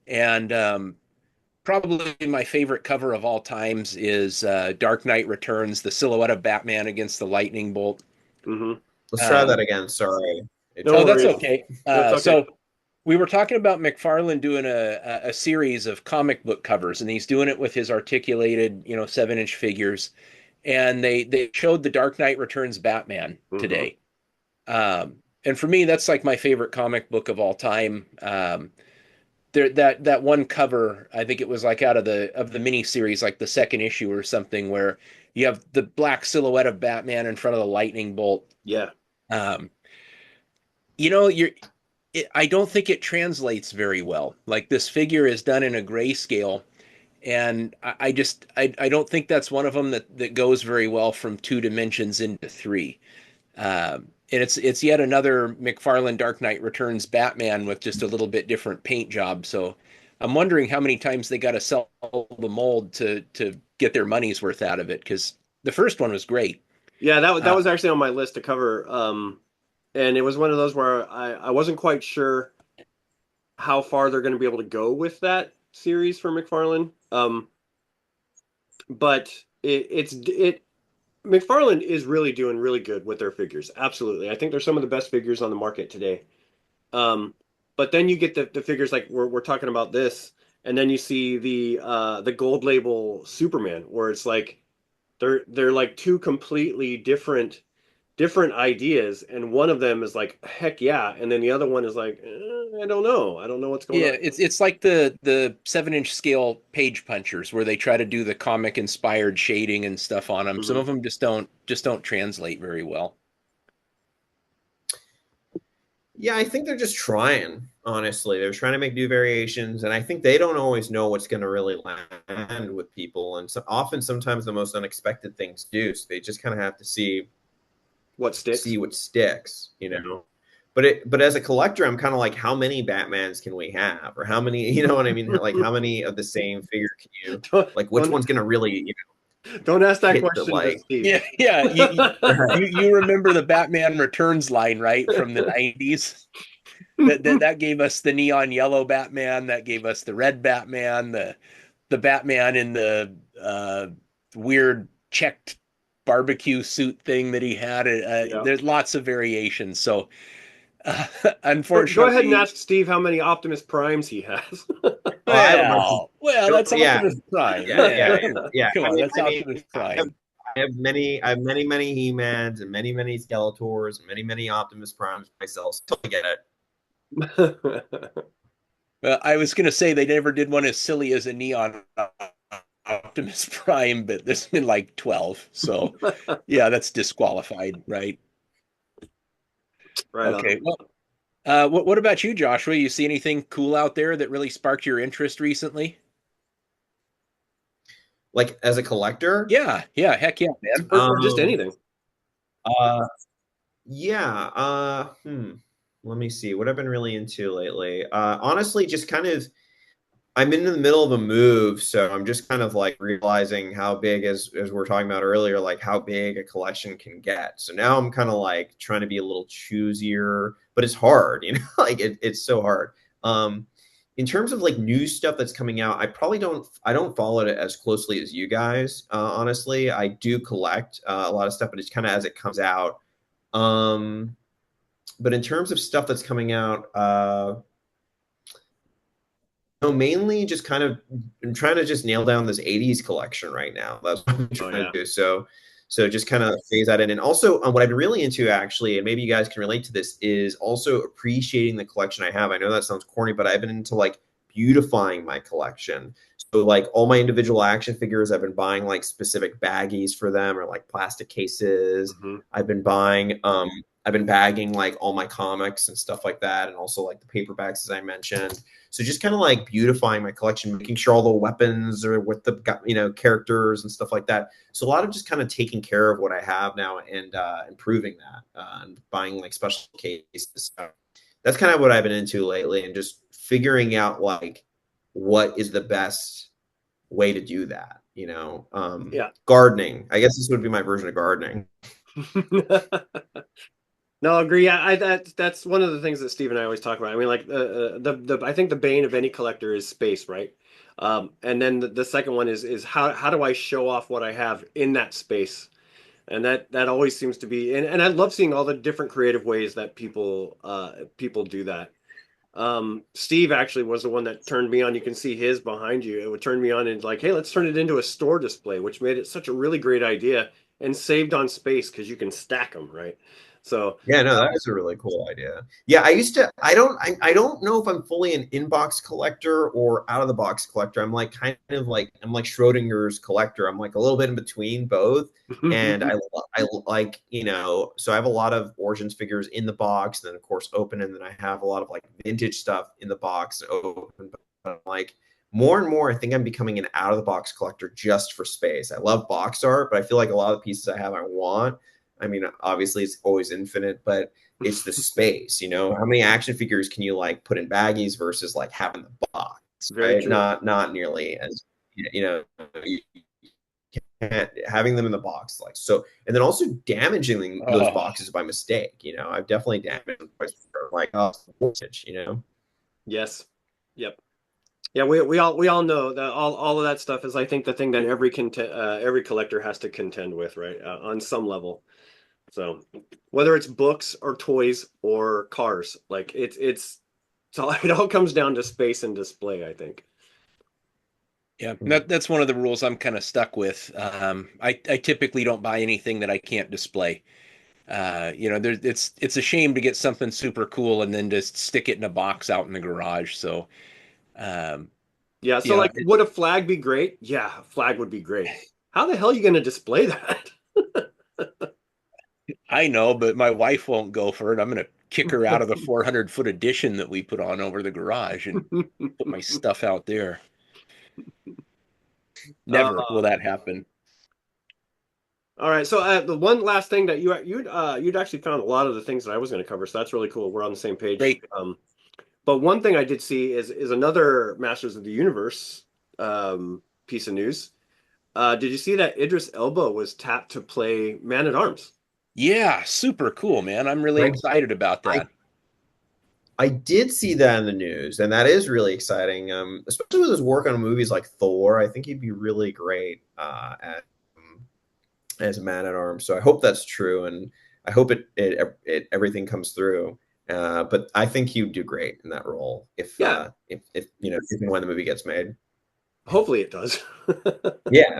And probably my favorite cover of all times is Dark Knight Returns, the silhouette of Batman against the lightning bolt. Let's try that again. Sorry. That's okay. So we were talking about McFarlane doing a series of comic book covers, and he's doing it with his articulated, 7-inch figures. And they showed the Dark Knight Returns Batman today. And for me, that's like my favorite comic book of all time. That one cover, I think it was like out of the mini series, like the second issue or something, where you have the black silhouette of Batman in front of the lightning bolt. Yeah. I don't think it translates very well. Like this figure is done in a grayscale, and I don't think that's one of them that goes very well from 2 dimensions into 3. And it's yet another McFarlane Dark Knight Returns Batman with just a little bit different paint job. So I'm wondering how many times they got to sell the mold to get their money's worth out of it, because the first one was great. Yeah, that was actually on my list to cover. And it was one of those where I wasn't quite sure how far they're going to be able to go with that series for McFarlane. But McFarlane is really doing really good with their figures. Absolutely. I think they're some of the best figures on the market today. But then you get the figures like we're talking about this, and then you see the gold label Superman, where it's like they're like two completely different ideas, and one of them is like heck yeah, and then the other one is like I don't know what's going on. Yeah, it's like the 7-inch scale page punchers where they try to do the comic inspired shading and stuff on them. Some of them just don't translate very well. Yeah, I think they're just trying, honestly. They're trying to make new variations, and I think they don't always know what's going to really land with people. And so often, sometimes the most unexpected things do. So they just kind of have to see What sticks? what sticks, you know. But as a collector, I'm kind of like, how many Batmans can we have, or how many, you know what I mean? Like, how many of the same figure can you like? Which one's going to really, Don't ask that hit the, question, like- Steve. Yeah. You remember the Batman Returns line, right, from the 90s? That gave us the neon yellow Batman. That gave us the red Batman. The Batman in the weird checked barbecue suit thing that he had. There's lots of variations. So, unfortunately, Go ahead and ask Steve how many Optimus Primes he has. Well, that's Yeah. Optimus Prime. Yeah. Come on, that's I mean, Optimus Prime. I have many He-Mans and many Skeletors and many Optimus Primes myself. So I get it. I was going to say they never did one as silly as a neon Optimus Prime, but there's been like 12. So, yeah, that's disqualified, right? Right. Okay. Well, what about you, Joshua? You see anything cool out there that really sparked your interest recently? Like as a collector? Yeah. Heck yeah, man. Or just anything. Yeah. Let me see what I've been really into lately. Honestly, just kind of, I'm in the middle of a move, so I'm just kind of like realizing how big, as we were talking about earlier, like how big a collection can get. So now I'm kind of like trying to be a little choosier, but it's hard, you know, like it's so hard. In terms of like new stuff that's coming out, I don't follow it as closely as you guys. Honestly, I do collect a lot of stuff, but it's kind of as it comes out. But in terms of stuff that's coming out, mainly just kind of I'm trying to just nail down this 80s collection right now. That's what I'm trying to do. So just kind of phase that in. And also what I've been really into actually, and maybe you guys can relate to this, is also appreciating the collection I have. I know that sounds corny, but I've been into like beautifying my collection. So like all my individual action figures, I've been buying like specific baggies for them, or like plastic cases. Mm-hmm. I've been bagging like all my comics and stuff like that, and also like the paperbacks, as I mentioned. So just kind of like beautifying my collection, making sure all the weapons are with the characters and stuff like that. So a lot of just kind of taking care of what I have now and improving that, and buying like special cases. So that's kind of what I've been into lately, and just figuring out like what is the best way to do that. Gardening. I guess this would be my version of gardening. No, I agree. That's one of the things that Steve and I always talk about. I mean, like I think the bane of any collector is space, right? And then the second one is how do I show off what I have in that space? And that always seems to be, and I love seeing all the different creative ways that people do that. Steve actually was the one that turned me on. You can see his behind you. It would turn me on and like, hey, let's turn it into a store display, which made it such a really great idea and saved on space because you can stack them, right? So yeah, no, that is a really cool idea. Yeah, I don't know if I'm fully an in-box collector or out of the box collector. I'm like I'm like Schrodinger's collector. I'm like a little bit in between both. And I like, so I have a lot of Origins figures in the box, and then of course open, and then I have a lot of like vintage stuff in the box open. But like more and more, I think I'm becoming an out of the box collector just for space. I love box art, but I feel like a lot of the pieces I have I want. I mean, obviously it's always infinite, but it's the space, how many action figures can you like put in baggies versus like having the box, right? Not nearly as, you can't, having them in the box, like, so, and then also damaging those boxes by mistake. I've definitely damaged them like, Yes. Yep. Yeah, we all know that all of that stuff is, I think, the thing that every collector has to contend with, right? On some level. So whether it's books or toys or cars, like it all comes down to space and display, I think. Yeah, that's one of the rules I'm kind of stuck with. I typically don't buy anything that I can't display. It's a shame to get something super cool and then just stick it in a box out in the garage. So, yeah. So like, would a flag be great? Yeah, a flag would be great. How the hell are you going to display that? I know, but my wife won't go for it. I'm going to kick her out of the 400-foot addition that we put on over the garage and put my stuff out there. Never will that happen. All right, so the one last thing that you'd actually found a lot of the things that I was going to cover, so that's really cool. We're on the same page. Great. But one thing I did see is another Masters of the Universe piece of news. Did you see that Idris Elba was tapped to play Man-at-Arms? Yeah, super cool, man. I'm really excited about that. I did see that in the news, and that is really exciting. Especially with his work on movies like Thor, I think he'd be really great as a Man-at-Arms. So I hope that's true, and I hope it everything comes through. But I think he would do great in that role if and when the movie gets made. Hopefully it does. Yeah.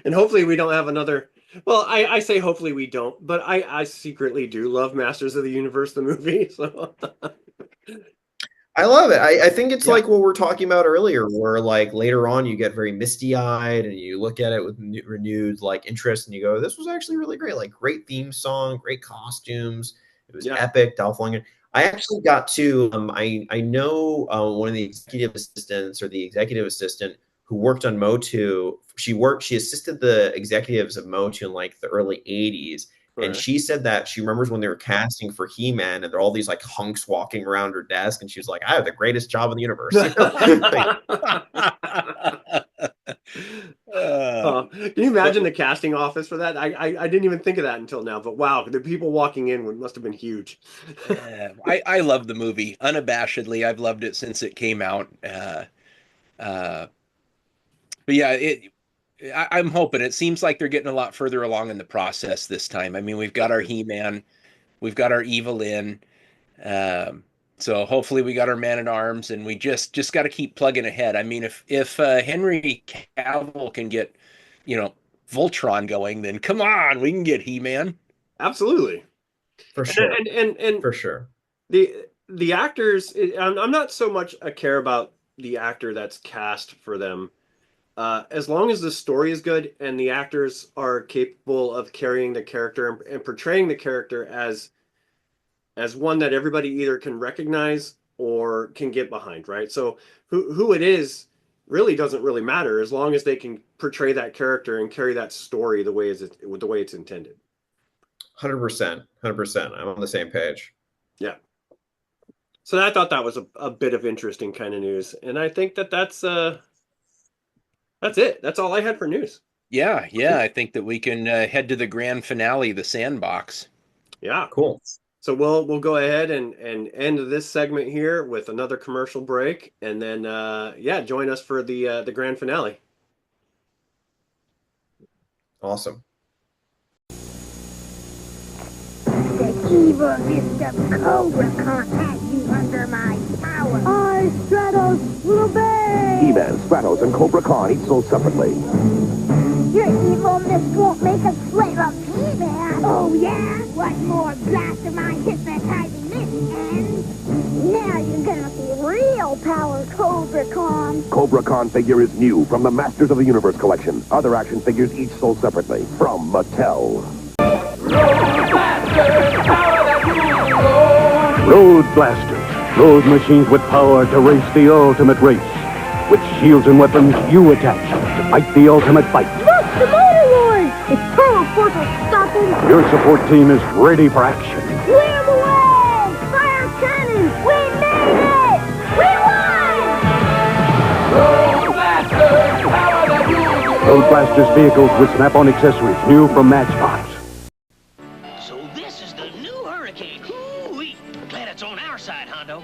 And hopefully we don't have another. Well, I say hopefully we don't, but I secretly do love Masters of the Universe, the movie. So I love it. I think it's like what we were talking about earlier, where like later on you get very misty-eyed and you look at it with renewed like interest, and you go, "This was actually really great! Like great theme song, great costumes. It was epic." Dolph Lundgren. I actually got to I know one of the executive assistants or the executive assistant who worked on Motu. She assisted the executives of Motu in like the early 80s. Right. And she said that she remembers when they were casting for He-Man and there are all these like hunks walking around her desk, and she was like, "I have the greatest job in the universe." Can you imagine the casting office for that? I didn't even think of that until now, but wow, the people walking in must have been huge. I love the movie unabashedly. I've loved it since it came out. But yeah, I'm hoping. It seems like they're getting a lot further along in the process this time. I mean, we've got our He-Man, we've got our Evelyn, so hopefully we got our Man-at-Arms, and we just got to keep plugging ahead. I mean, if Henry Cavill can get, Voltron going, then come on, we can get He-Man. Absolutely, for sure, and for sure. The actors, I'm not so much a care about the actor that's cast for them. As long as the story is good and the actors are capable of carrying the character and portraying the character as one that everybody either can recognize or can get behind, right? So who it is really doesn't really matter as long as they can portray that character and carry that story the way it's intended. 100%. I'm on the same page. Yeah. So I thought that was a bit of interesting kind of news, and I think that's it. That's all I had for news. Yeah. I think that we can head to the grand finale, the Sandbox. Yeah. Cool. So we'll go ahead and end this segment here with another commercial break, and then join us for the grand finale. Awesome. The evil Mr. Cobra can't have you under my power. I, Stratos, will obey. He-Man, Stratos, and Cobra Khan each sold separately. Your evil mist won't make a slave of He-Man. Oh, yeah? One more blast of my hypnotizing mist, and now you're gonna feel real power, Cobra Khan. Cobra Khan figure is new from the Masters of the Universe collection. Other action figures each sold separately from Mattel. Road Blasters. Road machines with power to race the ultimate race. With shields and weapons you attach to fight the ultimate fight. Look, the motor lord! Its power force will stop him. Your support team is ready for action. Clear the way! Fire cannon! We made it! We won! Road Blasters vehicles with snap-on accessories, new from Matchbox. So this is the new Hurricane. Hoo-wee! Glad it's on our side, Hondo.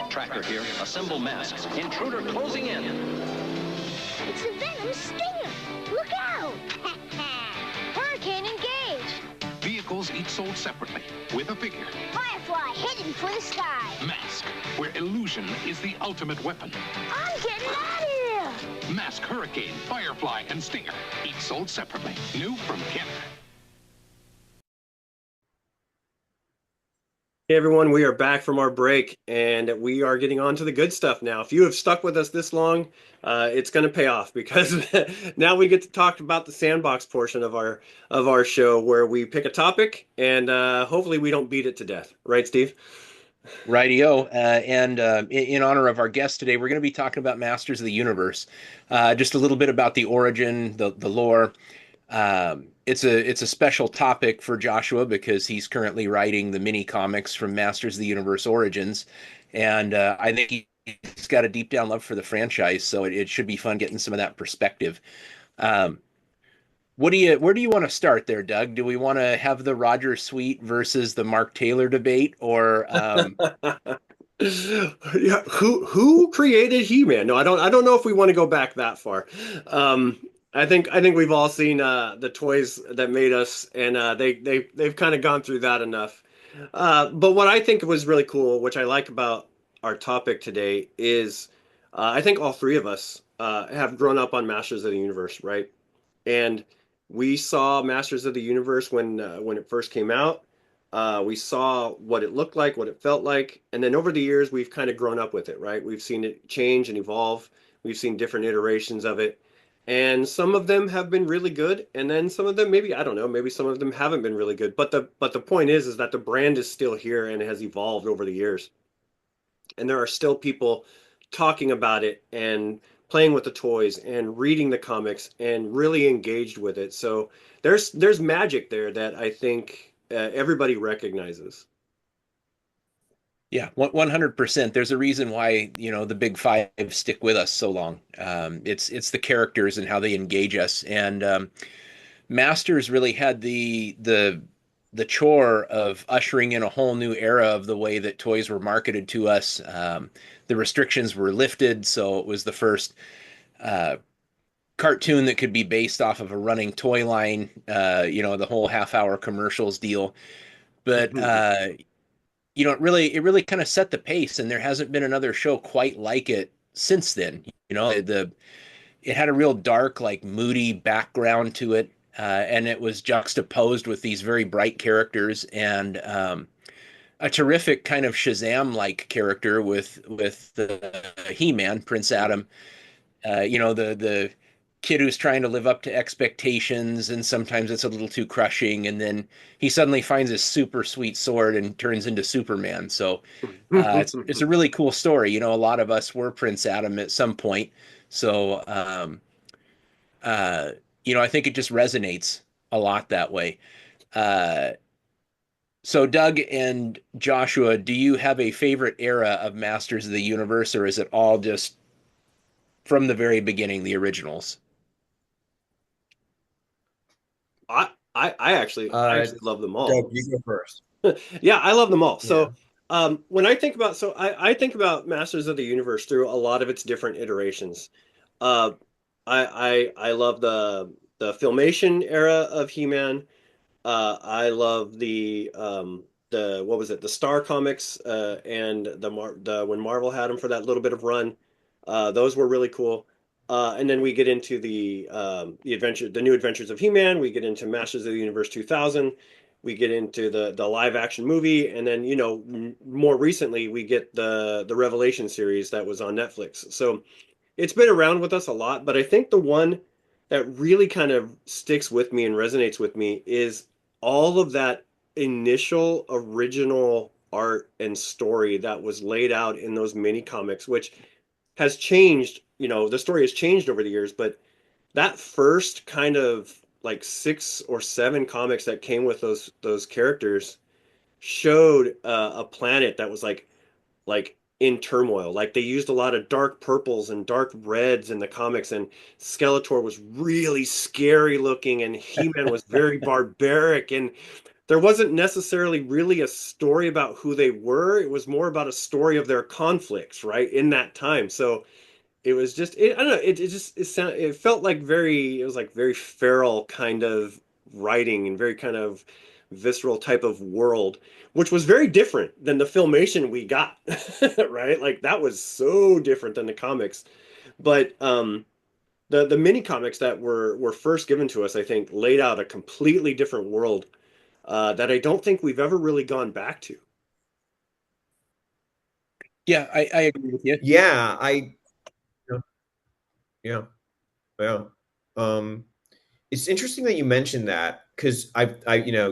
Tracker here. Assemble masks. Intruder closing in. It's a Venom Stinger. Look out! Hurricane engaged. Vehicles each sold separately with a figure. Firefly heading for the sky. Mask, where illusion is the ultimate weapon. I'm getting out of here. Mask, Hurricane, Firefly, and Stinger, each sold separately. New from Kenner. Hey everyone, we are back from our break and we are getting on to the good stuff now. If you have stuck with us this long, it's going to pay off because now we get to talk about the sandbox portion of our show where we pick a topic and hopefully we don't beat it to death. Right, Steve? Rightio. And in honor of our guest today, we're going to be talking about Masters of the Universe. Just a little bit about the origin, the lore. It's a special topic for Joshua because he's currently writing the mini comics from Masters of the Universe Origins, and I think he's got a deep down love for the franchise, so it should be fun getting some of that perspective. Where do you want to start there, Doug? Do we want to have the Roger Sweet versus the Mark Taylor debate, or yeah, who created He-Man? No, I don't know if we want to go back that far. I think we've all seen the toys that made us, and they've kind of gone through that enough. But what I think was really cool, which I like about our topic today, is I think all three of us have grown up on Masters of the Universe, right? And we saw Masters of the Universe when it first came out. We saw what it looked like, what it felt like, and then over the years we've kind of grown up with it, right? We've seen it change and evolve. We've seen different iterations of it. And some of them have been really good, and then some of them maybe, I don't know, maybe some of them haven't been really good. But the point is that the brand is still here and has evolved over the years. And there are still people talking about it and playing with the toys and reading the comics and really engaged with it. So there's magic there that I think everybody recognizes. Yeah, 100%. There's a reason why, the big five stick with us so long. It's the characters and how they engage us. And Masters really had the chore of ushering in a whole new era of the way that toys were marketed to us. The restrictions were lifted, so it was the first cartoon that could be based off of a running toy line, the whole half-hour commercials deal. But it really kind of set the pace, and there hasn't been another show quite like it since then. It had a real dark, like moody background to it, and it was juxtaposed with these very bright characters and a terrific kind of Shazam-like character with the He-Man, Prince Adam. The kid who's trying to live up to expectations, and sometimes it's a little too crushing, and then he suddenly finds his super sweet sword and turns into Superman. So it's a really cool story. A lot of us were Prince Adam at some point. So I think it just resonates a lot that way. So Doug and Joshua, do you have a favorite era of Masters of the Universe, or is it all just from the very beginning, the originals? I actually love them all. Doug, you go first. Yeah, I love them all. So when I think about, I think about Masters of the Universe through a lot of its different iterations. I love the Filmation era of He-Man. I love the what was it, the Star Comics, and when Marvel had them for that little bit of run. Those were really cool. And then we get into the New Adventures of He-Man. We get into Masters of the Universe 2000. We get into the live action movie, and then more recently we get the Revelation series that was on Netflix. So it's been around with us a lot, but I think the one that really kind of sticks with me and resonates with me is all of that initial original art and story that was laid out in those mini comics, which has changed. The story has changed over the years, but that first kind of like 6 or 7 comics that came with those characters showed a planet that was like in turmoil. Like they used a lot of dark purples and dark reds in the comics, and Skeletor was really scary looking, and He-Man was very barbaric, and there wasn't necessarily really a story about who they were. It was more about a story of their conflicts, right, in that time. So it was just, I don't know, it felt like it was like very feral kind of writing and very kind of visceral type of world, which was very different than the Filmation we got, right? Like that was so different than the comics. But the mini comics that were first given to us, I think, laid out a completely different world that I don't think we've ever really gone back to. Yeah, I agree with you. Yeah, yeah, yeah. It's interesting that you mentioned that because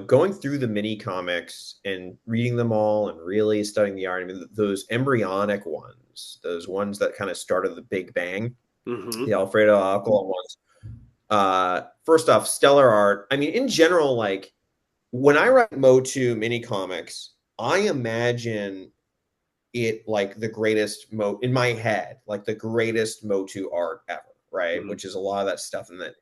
going through the mini comics and reading them all and really studying the art. I mean, those embryonic ones, those ones that kind of started the Big Bang, the Alfredo Alcala ones. First off, stellar art. I mean, in general, like when I write Motu mini comics, I imagine it like the greatest in my head, like the greatest Motu art ever, right? Which is a lot of that stuff in the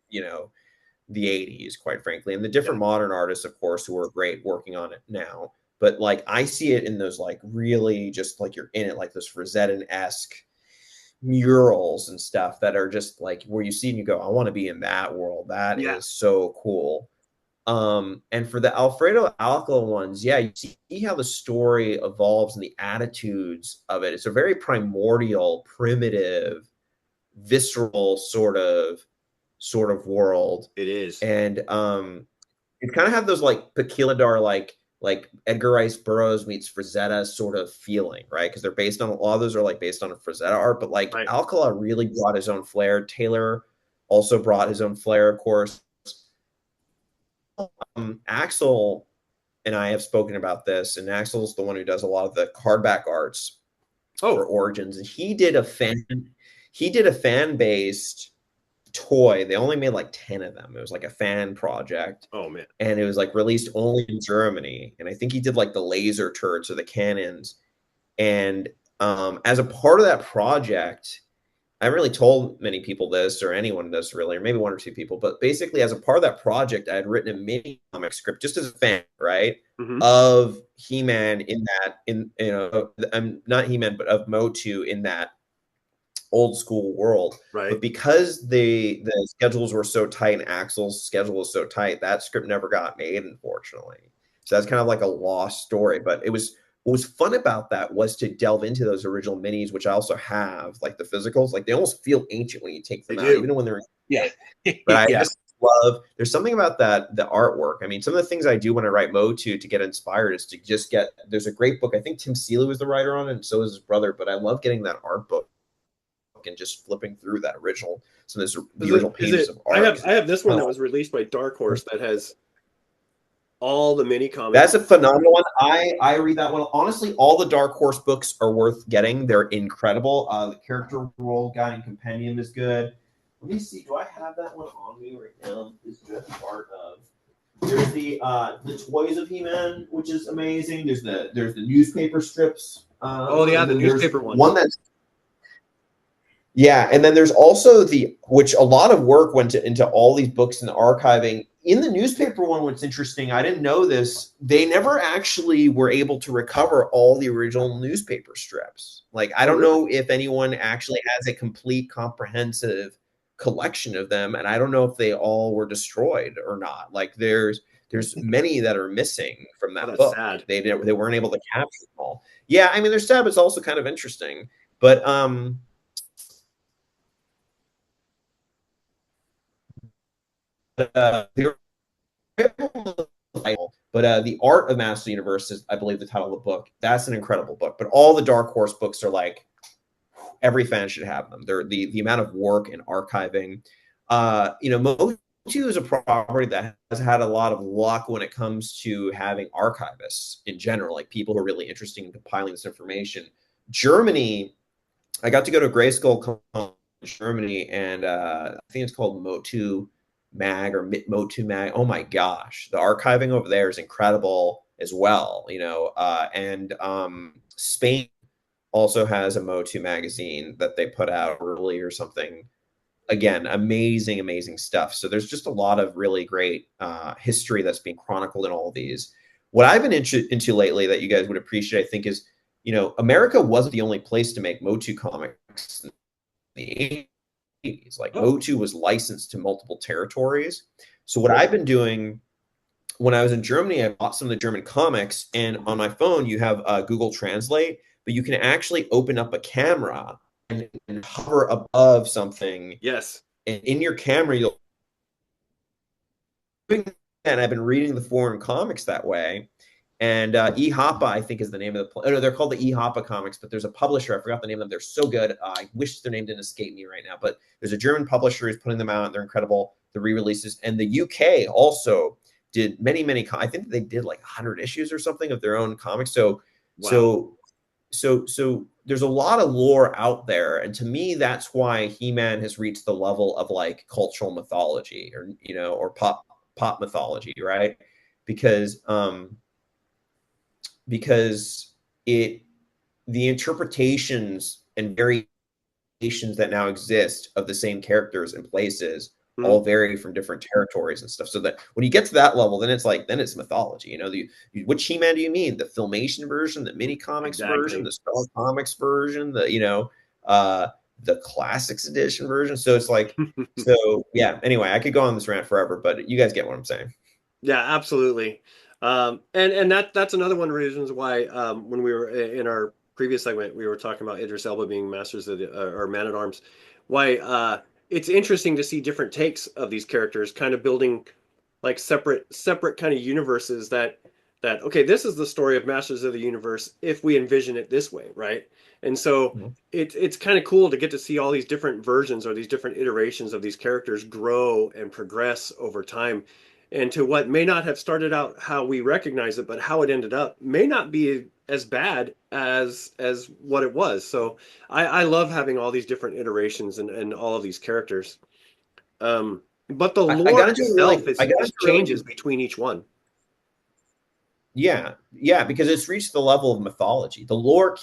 80s, quite frankly, and the different modern artists, of course, who are great working on it now. But like I see it in those like really just like you're in it, like those Rosettan-esque murals and stuff that are just like where you see and you go, I want to be in that world. That is so cool. And for the Alfredo Alcala ones, yeah, you see how the story evolves and the attitudes of it. It's a very primordial, primitive, visceral sort of world. It is. And it kind of have those like Paquiladar, like Edgar Rice Burroughs meets Frazetta sort of feeling, right? Because they're based on, a lot of those are like based on a Frazetta art, but like Alcala really brought his own flair. Taylor also brought his own flair, of course. Axel and I have spoken about this, and Axel's the one who does a lot of the cardback arts for Origins, and he did a fan-based toy. They only made like 10 of them. It was like a fan project. Oh man. And it was like released only in Germany. And I think he did like the laser turrets or the cannons. And as a part of that project, I haven't really told many people this, or anyone this really, or maybe one or two people, but basically as a part of that project, I had written a mini comic script just as a fan, right? Of He-Man not He-Man, but of Motu in that old school world. Right. But because the schedules were so tight and Axel's schedule was so tight, that script never got made, unfortunately. So that's kind of like a lost story. But what was fun about that was to delve into those original minis, which I also have, like the physicals. Like they almost feel ancient when you take them out, even when they're But I just love. There's something about the artwork. I mean, some of the things I do when I write Motu to get inspired is to just get. There's a great book. I think Tim Seeley was the writer on it, and so is his brother. But I love getting that art book and just flipping through that original. So there's the original pages of art. I have this one that was released by Dark Horse that has all the mini comics. That's a phenomenal one. I read that one. Honestly, all the Dark Horse books are worth getting. They're incredible. The Character World Guide and Compendium is good. Let me see. Do I have that one on me right now? It's just part of. There's the Toys of He-Man, which is amazing. There's the newspaper strips. The newspaper one. One that's. Yeah, and then there's also which a lot of work went into all these books and the archiving. In the newspaper one, what's interesting, I didn't know this, they never actually were able to recover all the original newspaper strips. Like, I don't know if anyone actually has a complete, comprehensive collection of them, and I don't know if they all were destroyed or not. Like, there's many that are missing from that book. Sad. They weren't able to capture them all. Yeah, I mean, they're sad, but it's also kind of interesting. But the Art of Master Universe is, I believe, the title of the book. That's an incredible book. But all the Dark Horse books are like, every fan should have them. They're the amount of work and archiving. Motu is a property that has had a lot of luck when it comes to having archivists in general, like people who are really interested in compiling this information. Germany, I got to go to Grayskull in Germany, and I think it's called Motu Mag or Motu Mag. Oh my gosh, the archiving over there is incredible as well. And Spain also has a Motu magazine that they put out early or something. Again, amazing stuff. So there's just a lot of really great history that's being chronicled in all of these. What I've been into lately that you guys would appreciate, I think, is America wasn't the only place to make Motu comics in the 80s. Like Motu was licensed to multiple territories. So what I've been doing when I was in Germany, I bought some of the German comics, and on my phone you have Google Translate, but you can actually open up a camera and hover above something. Yes. And in your camera, you'll. And I've been reading the foreign comics that way. And EHOPA, I think, is the name of the. No, they're called the EHOPA comics, but there's a publisher. I forgot the name of them. They're so good. I wish their name didn't escape me right now. But there's a German publisher who's putting them out. They're incredible. The re-releases, and the UK also did many. I think they did like 100 issues or something of their own comics. So, Wow. so there's a lot of lore out there, and to me, that's why He-Man has reached the level of like cultural mythology, or or pop mythology, right? Because the interpretations and variations that now exist of the same characters and places all vary from different territories and stuff. So that when you get to that level, then it's mythology. Which He-Man do you mean? The Filmation version, the mini comics version, the Star Comics version, the classics edition version. So it's like, so yeah. Anyway, I could go on this rant forever, but you guys get what I'm saying. Yeah, absolutely. And that's another one of the reasons why when we were in our previous segment, we were talking about Idris Elba being Masters of or Man at Arms. Why it's interesting to see different takes of these characters, kind of building like separate kind of universes that okay, this is the story of Masters of the Universe if we envision it this way, right? And so it's kind of cool to get to see all these different versions or these different iterations of these characters grow and progress over time. And to what may not have started out how we recognize it, but how it ended up may not be as bad as what it was. So I love having all these different iterations and all of these characters. But the lore itself changes between each one. Yeah, because it's reached the level of mythology. The lore.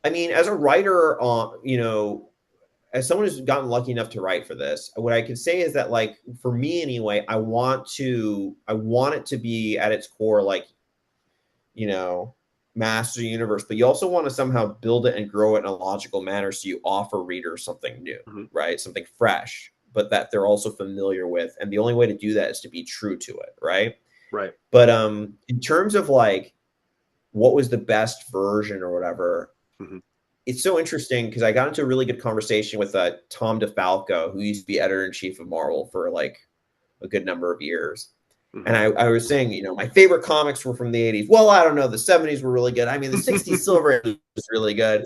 I mean, as a writer, as someone who's gotten lucky enough to write for this, what I can say is that, like, for me anyway, I want it to be at its core, like, Master Universe, but you also want to somehow build it and grow it in a logical manner so you offer readers something new, right? Something fresh, but that they're also familiar with. And the only way to do that is to be true to it, right? Right. But in terms of like what was the best version or whatever, it's so interesting because I got into a really good conversation with Tom DeFalco, who used to be editor-in-chief of Marvel for like a good number of years. And I was saying, my favorite comics were from the 80s. Well, I don't know. The 70s were really good. I mean, the 60s Silver Age was really good.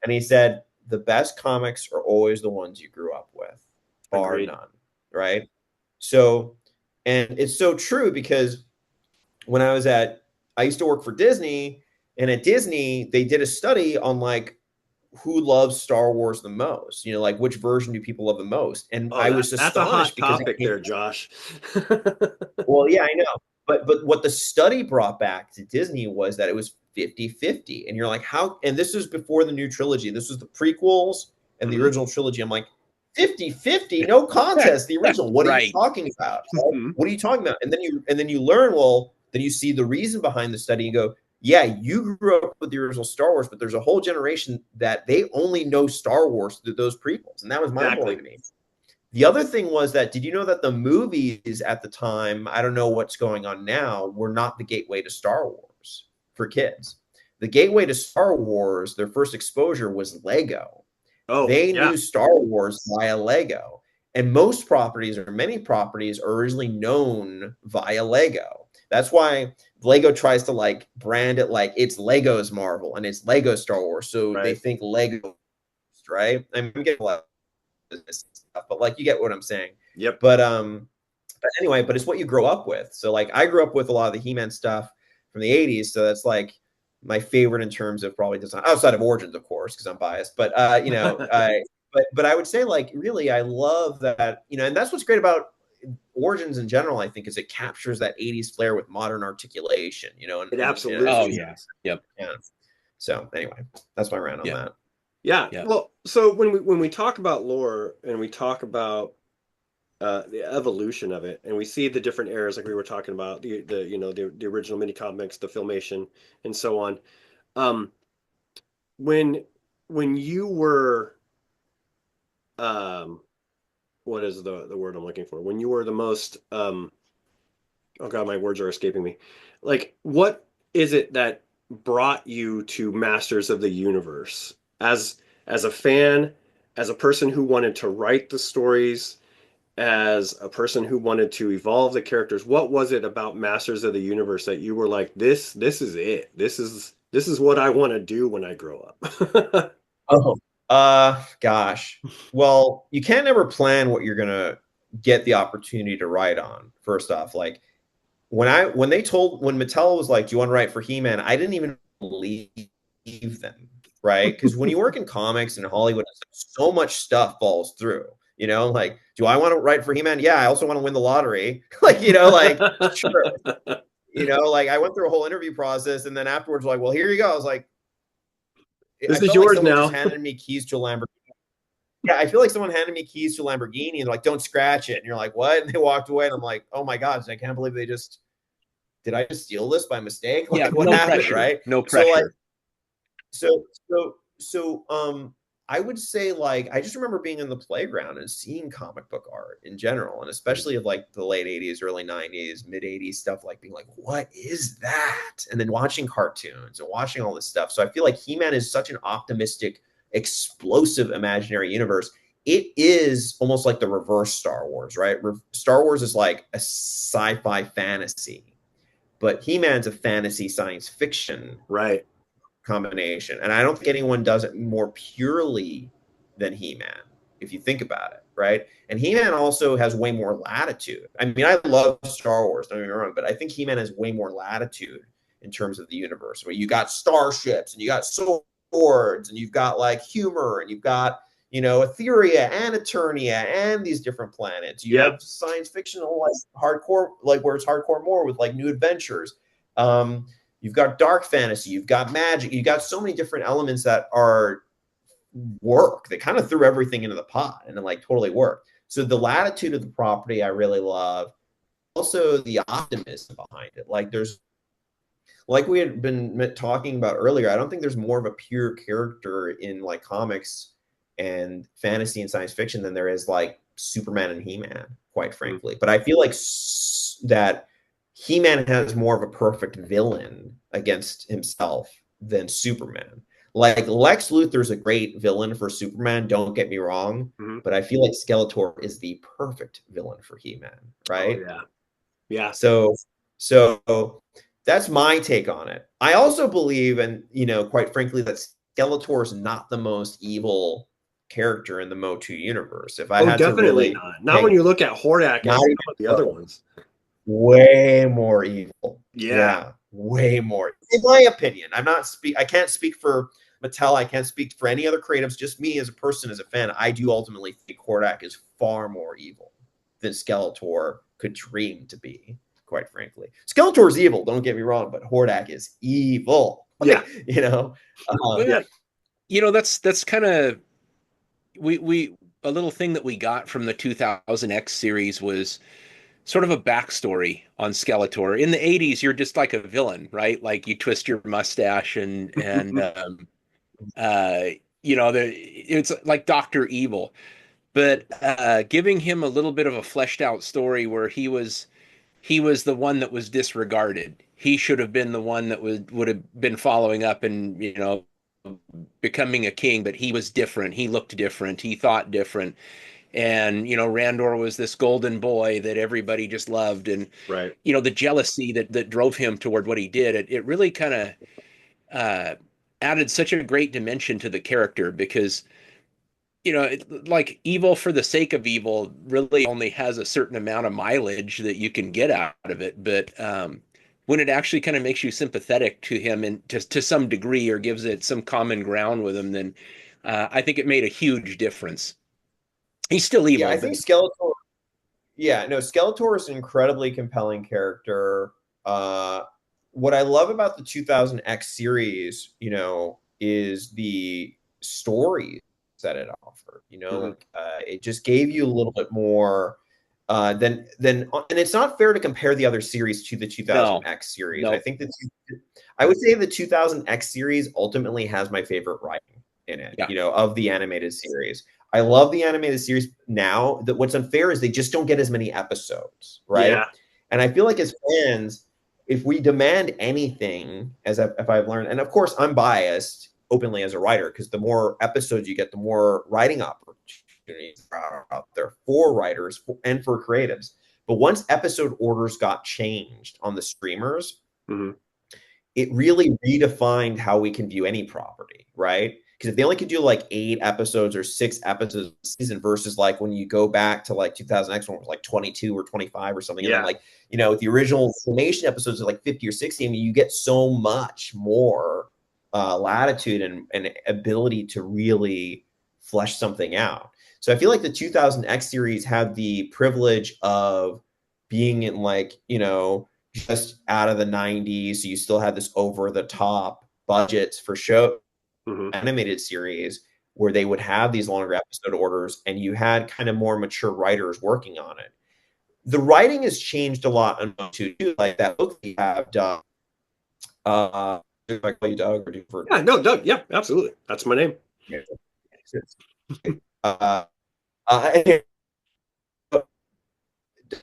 And he said, the best comics are always the ones you grew up with, bar none, right? So, and it's so true because when I used to work for Disney, and at Disney, they did a study on like, who loves Star Wars the most? Like which version do people love the most? And I was astonished. That's a hot topic there, Josh. Well, yeah, I know. But what the study brought back to Disney was that it was 50-50. And you're like, how? And this is before the new trilogy. This was the prequels and the original trilogy. I'm like, 50-50, no contest, the original. What are you talking about? What are you talking about? And then you learn, well, then you see the reason behind the study and go, yeah, you grew up with the original Star Wars, but there's a whole generation that they only know Star Wars through those prequels. And that was mind-blowing to me. The other thing was that, did you know that the movies at the time, I don't know what's going on now, were not the gateway to Star Wars for kids. The gateway to Star Wars, their first exposure was Lego. They knew Star Wars via Lego. And most properties, or many properties, are originally known via Lego. That's why Lego tries to like brand it like it's Lego's Marvel and it's Lego Star Wars. So they think Lego, right? I'm getting a lot of this stuff, but like you get what I'm saying. Yep. But anyway, but it's what you grow up with. So like I grew up with a lot of the He-Man stuff from the 80s. So that's like my favorite in terms of probably design, outside of Origins, of course, because I'm biased. But but I would say like really I love that, and that's what's great about Origins in general, I think, is it captures that 80s flair with modern articulation, and it absolutely yeah. So anyway, that's my rant on that. Yeah. Well, so when we talk about lore and we talk about the evolution of it, and we see the different eras, like we were talking about, the original mini comics, the Filmation, and so on. When you were what is the word I'm looking for? When you were the most, oh God, my words are escaping me. Like, what is it that brought you to Masters of the Universe as a fan, as a person who wanted to write the stories, as a person who wanted to evolve the characters, what was it about Masters of the Universe that you were like, this is it. This is what I want to do when I grow up? Oh, gosh. Well, you can't ever plan what you're gonna get the opportunity to write on. First off, like when Mattel was like, "Do you want to write for He-Man?" I didn't even believe them, right? Because when you work in comics and Hollywood, so much stuff falls through. You know, like, do I want to write for He-Man? Yeah, I also want to win the lottery. Like, you know, like, sure. You know, like I went through a whole interview process, and then afterwards, like, well, here you go. I was like, this is yours now. Just handed me keys to a Lamborghini. Yeah, I feel like someone handed me keys to a Lamborghini and they're like, don't scratch it. And you're like, what? And they walked away, and I'm like, oh my gosh, I can't believe did I just steal this by mistake? Like, Yeah, what no happened, pressure, right? no pressure. So I would say, like, I just remember being in the playground and seeing comic book art in general, and especially of like the late 80s, early 90s, mid 80s stuff, like being like, what is that? And then watching cartoons and watching all this stuff. So I feel like He-Man is such an optimistic, explosive imaginary universe. It is almost like the reverse Star Wars, right? Star Wars is like a sci-fi fantasy, but He-Man's a fantasy science fiction, right, combination. And I don't think anyone does it more purely than He-Man, if you think about it, right? And He-Man also has way more latitude. I mean, I love Star Wars, don't get me wrong, but I think He-Man has way more latitude in terms of the universe, where you got starships and you got swords and you've got like humor and you've got, you know, Etheria and Eternia and these different planets. You have science fictional, like hardcore, like where it's hardcore more with like new adventures. You've got dark fantasy, you've got magic, you've got so many different elements that are work. They kind of threw everything into the pot and it like totally worked. So the latitude of the property I really love. Also the optimism behind it. Like there's, like we had been talking about earlier, I don't think there's more of a pure character in like comics and fantasy and science fiction than there is like Superman and He-Man, quite frankly. But I feel like that He-Man has more of a perfect villain against himself than Superman. Like Lex Luthor's a great villain for Superman, don't get me wrong, but I feel like Skeletor is the perfect villain for He-Man, right? Oh, yeah. So that's my take on it. I also believe, and you know, quite frankly, that Skeletor is not the most evil character in the Motu universe. If I had definitely to really not when you look at Hordak and some of the other ones. Way more evil. Yeah, way more. In my opinion, I can't speak for Mattel. I can't speak for any other creatives. Just me as a person, as a fan, I do ultimately think Hordak is far more evil than Skeletor could dream to be. Quite frankly, Skeletor is evil. Don't get me wrong, but Hordak is evil. Yeah, you know. You know, that's kind of we a little thing that we got from the 2000X series was sort of a backstory on Skeletor. In the 80s, you're just like a villain, right? Like you twist your mustache and you know, it's like Dr. Evil. But giving him a little bit of a fleshed out story where he was the one that was disregarded. He should have been the one that would have been following up and, you know, becoming a king, but he was different. He looked different. He thought different. And, you know, Randor was this golden boy that everybody just loved. And, right, you know, the jealousy that drove him toward what he did, it really kind of added such a great dimension to the character because, you know, like evil for the sake of evil really only has a certain amount of mileage that you can get out of it. But when it actually kind of makes you sympathetic to him and to some degree or gives it some common ground with him, then I think it made a huge difference. He's still evil. Yeah, I think Skeletor. Yeah, no, Skeletor is an incredibly compelling character. What I love about the 2000X series, you know, is the stories that it offered. You know, it just gave you a little bit more than, and it's not fair to compare the other series to the 2000X series. I think I would say the 2000X series ultimately has my favorite writing in it. You know, of the animated series. I love the animated series now. That what's unfair is they just don't get as many episodes, right? Yeah. And I feel like as fans, if we demand anything, if I've learned, and of course I'm biased openly as a writer, because the more episodes you get, the more writing opportunities are out there for writers and for creatives. But once episode orders got changed on the streamers, it really redefined how we can view any property, right? Because if they only could do like 8 episodes or 6 episodes a season versus like when you go back to like 2000X when it was like 22 or 25 or something, and then like, you know, the original Filmation episodes are like 50 or 60, I mean, you get so much more latitude and ability to really flesh something out. So I feel like the 2000X series had the privilege of being in like, you know, just out of the 90s. So you still had this over the top budgets for show animated series where they would have these longer episode orders, and you had kind of more mature writers working on it. The writing has changed a lot on too, like that book we have done. Do I call you Doug or do you prefer? Yeah, no, Doug. Yeah, absolutely. That's my name.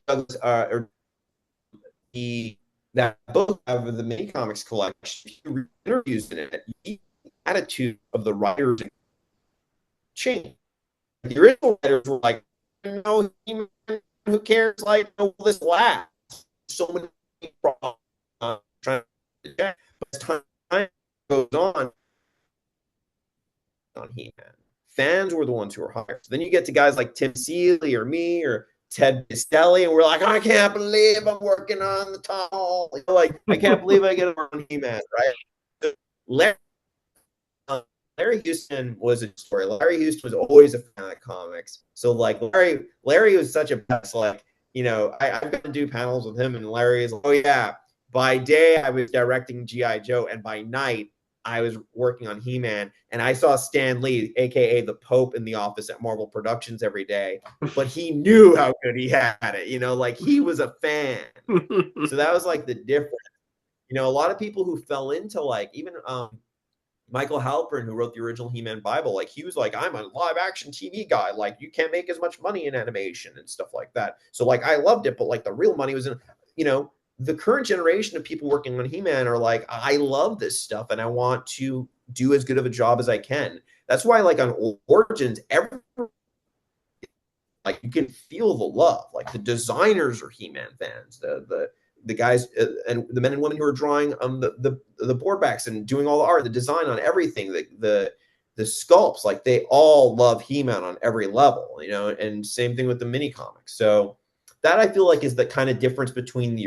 Doug's, that book of the mini comics collection, he interviews in it. The attitude of the writers changed. The original writers were like, "No, who cares? Like, will this last?" So many problems trying to check. But as time goes on He-Man, fans were the ones who were hired. So then you get to guys like Tim Seeley or me or Ted Pistelli, and we're like, I can't believe I'm working on the tall. Like, I can't believe I get on He-Man, right? Larry Houston was a story. Larry Houston was always a fan of comics. So like Larry was such a best. Like, you know, I've got to do panels with him, and Larry is like, oh yeah. By day I was directing G.I. Joe, and by night I was working on He-Man, and I saw Stan Lee, aka the Pope, in the office at Marvel Productions every day. But he knew how good he had it, you know, like he was a fan. So that was like the difference. You know, a lot of people who fell into like even Michael Halpern, who wrote the original He-Man Bible, like he was like, I'm a live action TV guy. Like you can't make as much money in animation and stuff like that. So like I loved it, but like the real money was in, you know, the current generation of people working on He-Man are like, I love this stuff and I want to do as good of a job as I can. That's why like on Origins, like you can feel the love. Like the designers are He-Man fans. The guys and the men and women who are drawing the board backs and doing all the art, the design on everything, the sculpts, like they all love He-Man on every level, you know, and same thing with the mini comics. So that I feel like is the kind of difference between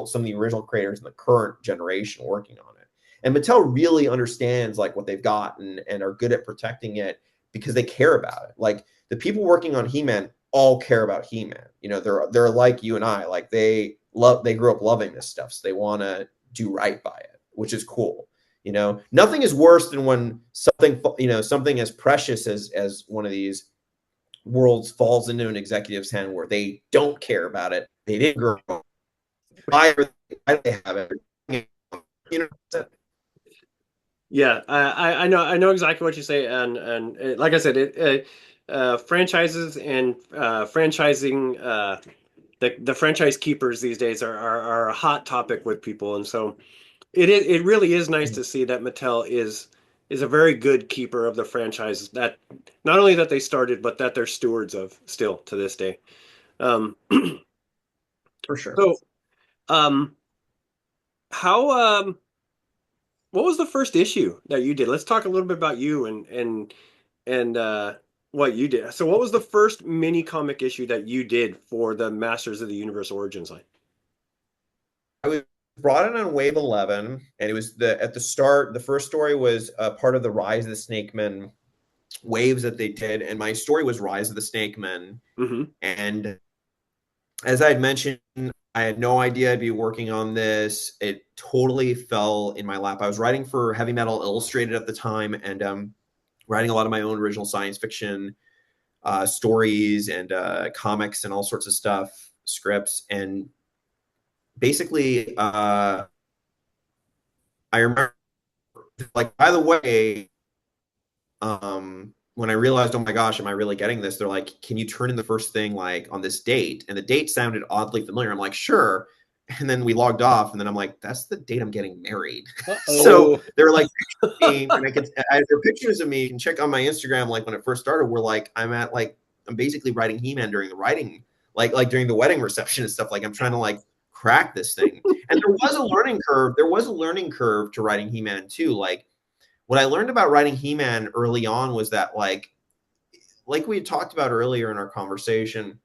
some of the original creators and the current generation working on it. And Mattel really understands like what they've got and are good at protecting it because they care about it. Like the people working on He-Man all care about He-Man. You know, they're like you and I, like they grew up loving this stuff, so they want to do right by it, which is cool. You know, nothing is worse than when something as precious as one of these worlds falls into an executive's hand where they don't care about it. They didn't grow up. Why they have it? You know. Yeah, I know exactly what you say, and like I said, franchises and franchising. The franchise keepers these days are a hot topic with people, and so it really is nice to see that Mattel is a very good keeper of the franchises that not only that they started, but that they're stewards of still to this day. For sure. So, what was the first issue that you did? Let's talk a little bit about you and what you did. So what was the first mini comic issue that you did for the Masters of the Universe Origins line? I was brought in on Wave 11, and it was at the start, the first story was part of the Rise of the Snake Men waves that they did, and my story was Rise of the Snake Men. And as I had mentioned, I had no idea I'd be working on this. It totally fell in my lap. I was writing for Heavy Metal Illustrated at the time, and writing a lot of my own original science fiction stories and comics and all sorts of stuff, scripts. And basically, I remember, like, by the way, when I realized, oh my gosh, am I really getting this? They're like, can you turn in the first thing like on this date? And the date sounded oddly familiar. I'm like, sure. And then we logged off, and then I'm like, that's the date I'm getting married. So they were like, and I have pictures of me. You can check on my Instagram. Like when it first started, we're like, I'm at like I'm basically writing He-Man during the writing, like during the wedding reception and stuff. Like I'm trying to like crack this thing. And there was a learning curve. There was a learning curve to writing He-Man too. Like what I learned about writing He-Man early on was that like we had talked about earlier in our conversation,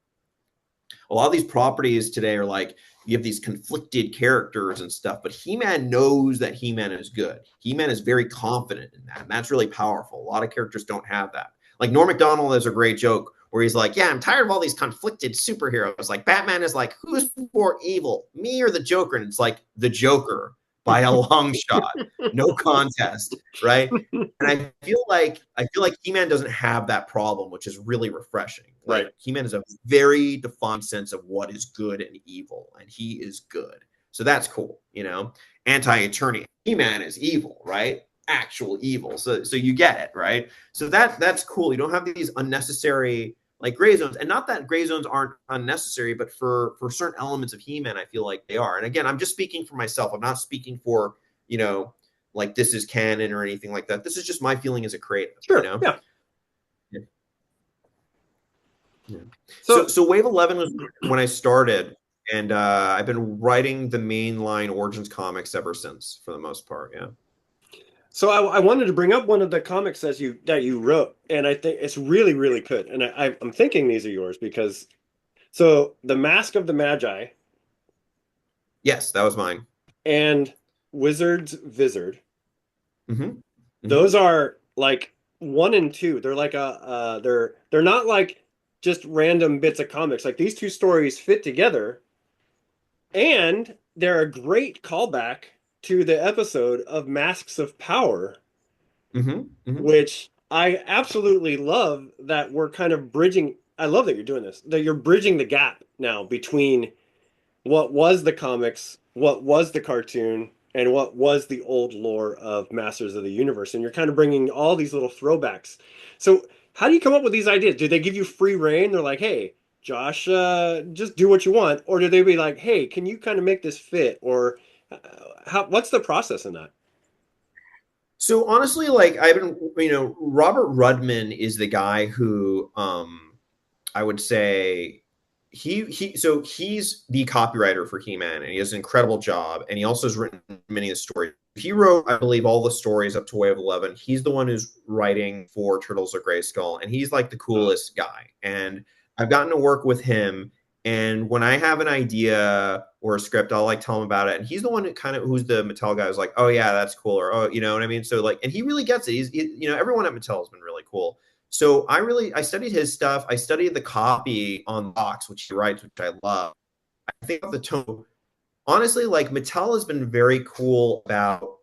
a lot of these properties today are like, you have these conflicted characters and stuff, but He-Man knows that He-Man is good. He-Man is very confident in that, and that's really powerful. A lot of characters don't have that. Like Norm Macdonald has a great joke where he's like, yeah, I'm tired of all these conflicted superheroes. Like Batman is like, who's more evil, me or the Joker? And it's like the Joker by a long shot, no contest, right? And I feel like He-Man doesn't have that problem, which is really refreshing. Like, Right. He-Man has a very defined sense of what is good and evil, and he is good. So that's cool, you know. Anti-attorney, He-Man is evil, right? Actual evil. So you get it, right? So that's cool. You don't have these unnecessary like gray zones, and not that gray zones aren't unnecessary, but for certain elements of He-Man, I feel like they are. And again, I'm just speaking for myself. I'm not speaking for, you know, like this is canon or anything like that. This is just my feeling as a creative. Sure. You know? Yeah. Yeah. So Wave 11 was when I started, and I've been writing the mainline Origins comics ever since, for the most part. Yeah. So I wanted to bring up one of the comics that you wrote, and I think it's really, really good. And I'm thinking these are yours because, so the Mask of the Magi. Yes, that was mine. And Wizard's Vizard. Mm-hmm. Mm-hmm. Those are like 1 and 2. They're like they're not like just random bits of comics. Like these two stories fit together, and they're a great callback to the episode of Masks of Power, which I absolutely love. That we're kind of bridging. I love that you're doing this. That you're bridging the gap now between what was the comics, what was the cartoon, and what was the old lore of Masters of the Universe. And you're kind of bringing all these little throwbacks. So how do you come up with these ideas? Do they give you free reign? They're like, hey, Josh, just do what you want. Or do they be like, hey, can you kind of make this fit? Or what's the process in that? So honestly, like I've been, you know, Robert Rudman is the guy who I would say he's the copywriter for He-Man, and he does an incredible job. And he also has written many of the stories. He wrote, I believe, all the stories up to Wave 11. He's the one who's writing for Turtles of Grayskull, and he's like the coolest guy. And I've gotten to work with him. And when I have an idea or a script, I'll like tell him about it. And he's the one who's the Mattel guy who's like, oh yeah, that's cool. Or, oh, you know what I mean? So like, and he really gets it. You know, everyone at Mattel has been really cool. So I studied his stuff. I studied the copy on box, which he writes, which I love. I think of the tone. Honestly, like Mattel has been very cool about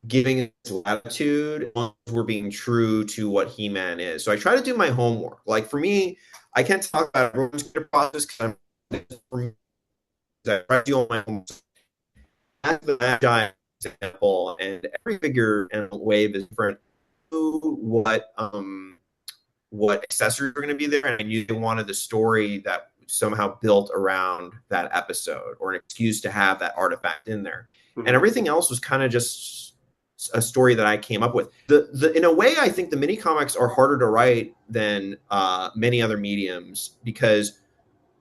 giving us latitude. We're being true to what He-Man is. So I try to do my homework. Like for me, I can't talk about everyone's process because I try to do all my homework. That's the Magi example, and every figure and wave is different. What accessories are going to be there, and I knew they wanted the story that somehow built around that episode or an excuse to have that artifact in there. And everything else was kind of just a story that I came up with. In a way, I think the mini comics are harder to write than many other mediums, because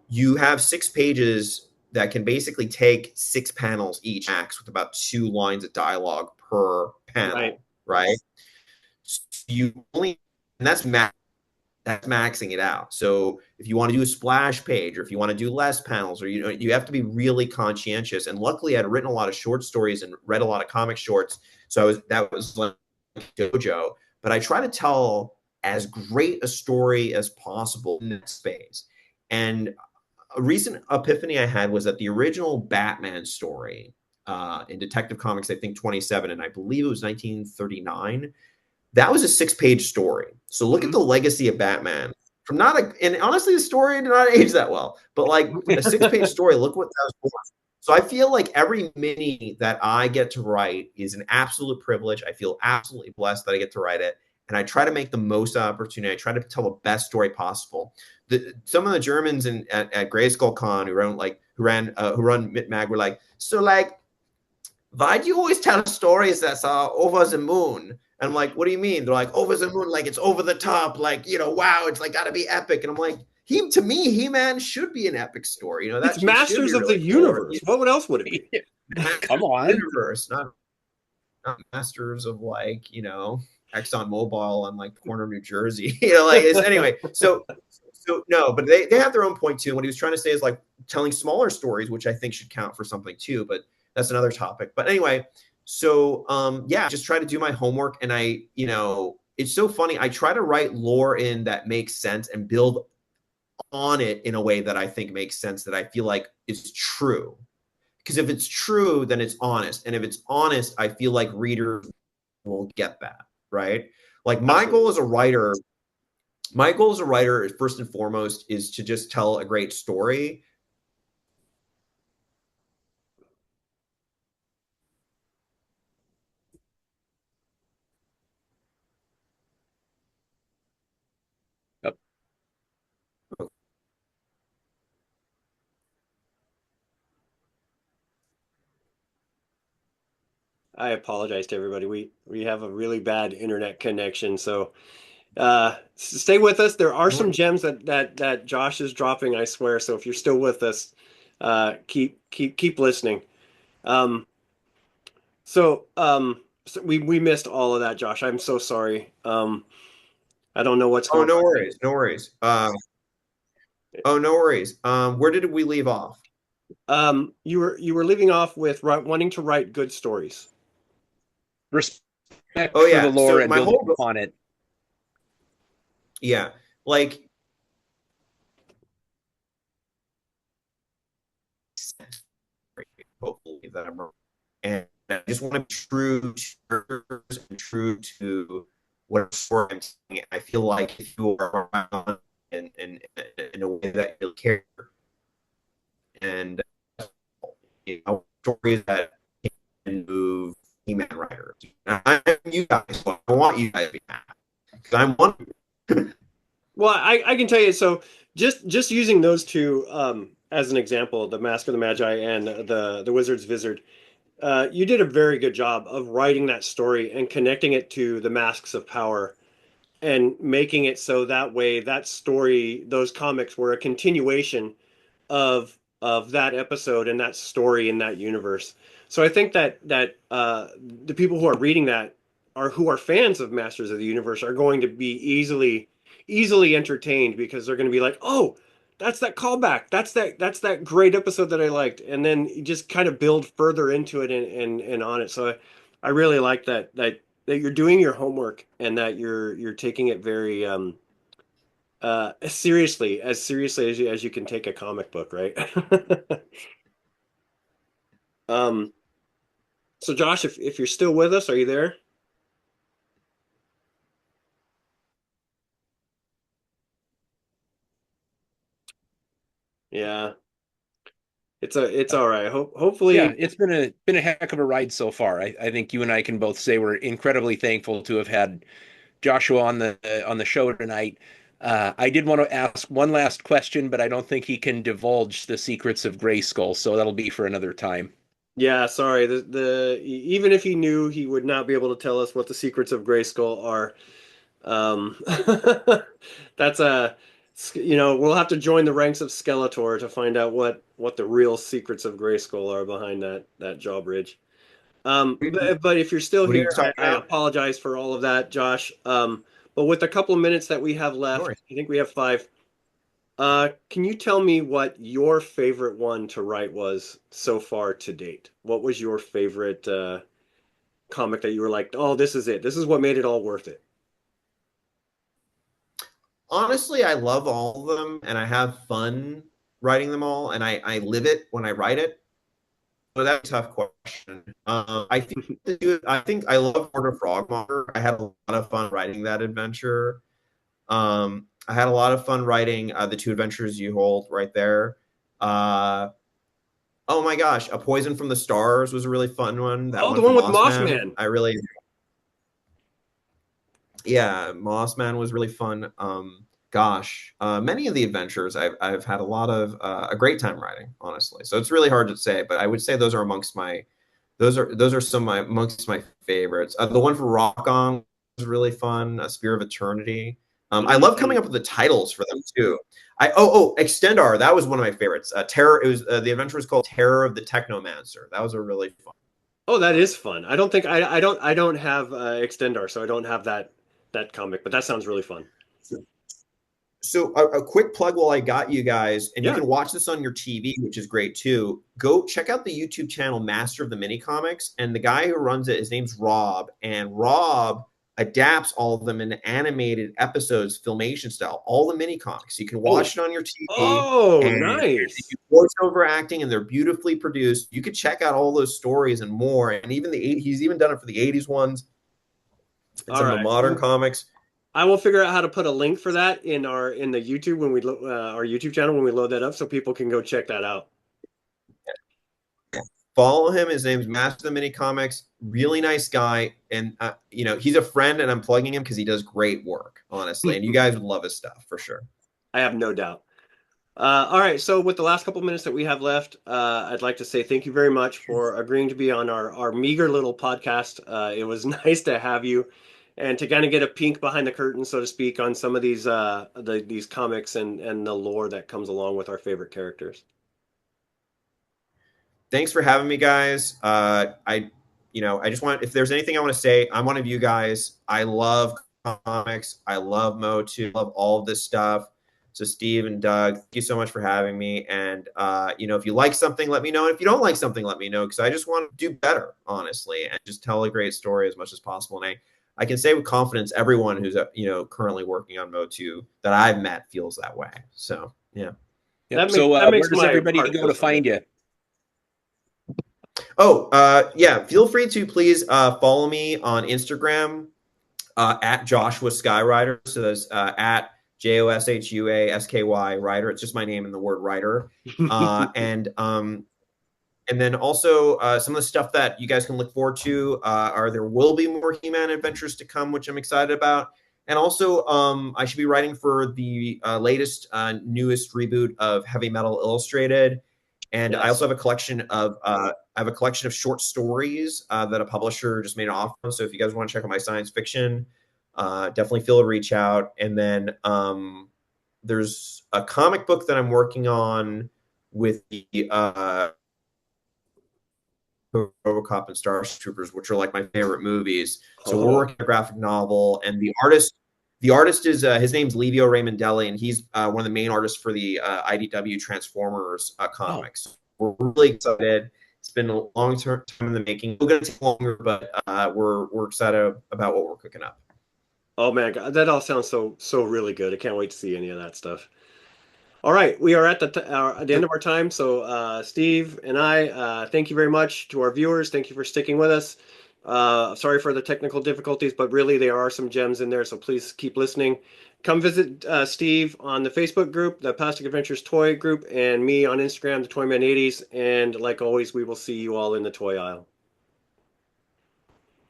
you have 6 pages that can basically take 6 panels each, max, with about 2 lines of dialogue per panel, right? So you only, and that's maxing it out. So if you want to do a splash page, or if you want to do less panels, or you have to be really conscientious. And luckily, I'd written a lot of short stories and read a lot of comic shorts, so that was like dojo. But I try to tell as great a story as possible in that space. And a recent epiphany I had was that the original Batman story in Detective Comics, I think 27, and I believe it was 1939. That was a 6-page story. So look at the legacy of Batman. And honestly, the story did not age that well, but like a 6-page story, look what that was for. So I feel like every mini that I get to write is an absolute privilege. I feel absolutely blessed that I get to write it. And I try to make the most opportunity. I try to tell the best story possible. Some of the Germans at Grayskull Con who run Mit-Mag were like, so like, why do you always tell stories that's over the moon? And I'm like, what do you mean? They're like, over the moon, like it's over the top, like, you know, wow, it's like gotta be epic. And I'm like, to me, He-Man should be an epic story. You know, It's Masters of the Universe. What else would it be? Come on. Universe, not Masters of, like, you know, Exxon Mobil on like the corner of New Jersey. You know, like anyway. So no, but they have their own point too. And what he was trying to say is like telling smaller stories, which I think should count for something too. But that's another topic. But anyway, so yeah, just try to do my homework. And I, you know, it's so funny. I try to write lore in that makes sense and build on it in a way that I think makes sense, that I feel like is true. Because if it's true, then it's honest. And if it's honest, I feel like readers will get that, right? Like my goal as a writer is first and foremost is to just tell a great story. I apologize to everybody. We have a really bad internet connection, so stay with us. There are some gems that Josh is dropping, I swear. So if you're still with us, keep listening. So we missed all of that, Josh. I'm so sorry. I don't know what's going on. No worries. No worries. No worries. Where did we leave off? You were leaving off with wanting to write good stories. Respect for the lore and building upon it. Yeah, like hopefully that I'm wrong. And I just want to be true to what story I'm telling. I feel like if you are around in a way that you care, and you know, stories that can move He-Man writers. I'm you guys. So I want you guys to be happy because I'm one of you. Well, I can tell you. So just using those two as an example, the Mask of the Magi and the Wizard's Vizard, you did a very good job of writing that story and connecting it to the Masks of Power, and making it so that way that story, those comics, were a continuation of that episode and that story in that universe. So I think that the people who are reading that who are fans of Masters of the Universe are going to be easily entertained, because they're going to be like, oh, that's that callback. That's that great episode that I liked. And then you just kind of build further into it and on it. So I really like that you're doing your homework, and that you're taking it very seriously as you can take a comic book, right? So Josh, if you're still with us, are you there? Yeah. It's all right. Hopefully. Yeah, it's been a heck of a ride so far. I think you and I can both say we're incredibly thankful to have had Joshua on the show tonight. I did want to ask one last question, but I don't think he can divulge the secrets of Grayskull, so that'll be for another time. Yeah, sorry. Even if he knew, he would not be able to tell us what the secrets of Grayskull are. That's we'll have to join the ranks of Skeletor to find out what the real secrets of Grayskull are behind that jawbridge. But if you're still here, I apologize for all of that, Josh. But with a couple of minutes that we have left, I think we have 5. Can you tell me what your favorite one to write was so far to date? What was your favorite comic that you were like, oh, this is it. This is what made it all worth it? Honestly, I love all of them, and I have fun writing them all, and I live it when I write it. So that's a tough question. I think I love Order of Frogmonger. I had a lot of fun writing that adventure. I had a lot of fun writing the 2 adventures you hold right there. Oh my gosh, A Poison from the Stars was a really fun one. The one with Mossman. Yeah, Mossman was really fun. Many of the adventures I've had a lot of a great time writing, honestly. So it's really hard to say, but I would say those are amongst my Those are some of amongst my favorites. The one for Rock On was really fun. Spear of Eternity. I love coming up with the titles for them too. Extendar. That was one of my favorites. Terror. It was the adventure was called Terror of the Technomancer. That was a really fun. Oh, that is fun. I don't think I don't have Extendar, so I don't have that comic, but that sounds really fun. So a quick plug while I got you guys, and you can watch this on your TV, which is great too. Go check out the YouTube channel Master of the Mini Comics, and the guy who runs it, his name's Rob, and Rob adapts all of them into animated episodes, filmation style, all the mini comics. You can watch it on your TV. Oh, nice! Voiceover acting, and they're beautifully produced. You could check out all those stories and more, and even he's even done it for the '80s ones. And some of the modern comics. I will figure out how to put a link for that in the YouTube when we our YouTube channel when we load that up, so people can go check that out. Follow him. His name's Master of the Mini Comics. Really nice guy, and he's a friend, and I'm plugging him because he does great work, honestly. And you guys would love his stuff for sure. I have no doubt. All right, so with the last couple minutes that we have left, I'd like to say thank you very much for agreeing to be on our meager little podcast. It was nice to have you. And to kind of get a peek behind the curtain, so to speak, on some of these these comics and the lore that comes along with our favorite characters. Thanks for having me, guys. I just want, if there's anything I want to say, I'm one of you guys. I love comics. I love MOTU. I love all of this stuff. So Steve and Doug, thank you so much for having me. And if you like something, let me know. And if you don't like something, let me know, because I just want to do better, honestly, and just tell a great story as much as possible. And I can say with confidence, everyone who's currently working on MOTU that I've met feels that way. So yeah. Yep. So where does everybody go to find you? Feel free to please follow me on Instagram at Joshua Skyrider. So that's at JOSHUASKY Rider. It's just my name and the word writer. And then also some of the stuff that you guys can look forward to there will be more He-Man adventures to come, which I'm excited about. And also I should be writing for the latest, newest reboot of Heavy Metal Illustrated. And yes. I also have a collection of short stories that a publisher just made an offer on. So if you guys want to check out my science fiction, definitely feel to reach out. And then there's a comic book that I'm working on with the RoboCop and Starship Troopers, which are like my favorite movies. So we're working on a graphic novel, and the artist is his name's Livio Raimondelli, and he's one of the main artists for the IDW Transformers comics. We're really excited. It's been a long time in the making. It's going to take longer, but we're excited about what we're cooking up. Oh man, that all sounds so really good. I can't wait to see any of that stuff. All right, we are at the end of our time. So Steve and I, thank you very much to our viewers. Thank you for sticking with us. Sorry for the technical difficulties, but really there are some gems in there, so please keep listening. Come visit Steve on the Facebook group, the Plastic Adventures Toy Group, and me on Instagram, the Toyman80s. And like always, we will see you all in the toy aisle.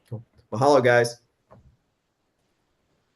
Cool. Mahalo, guys.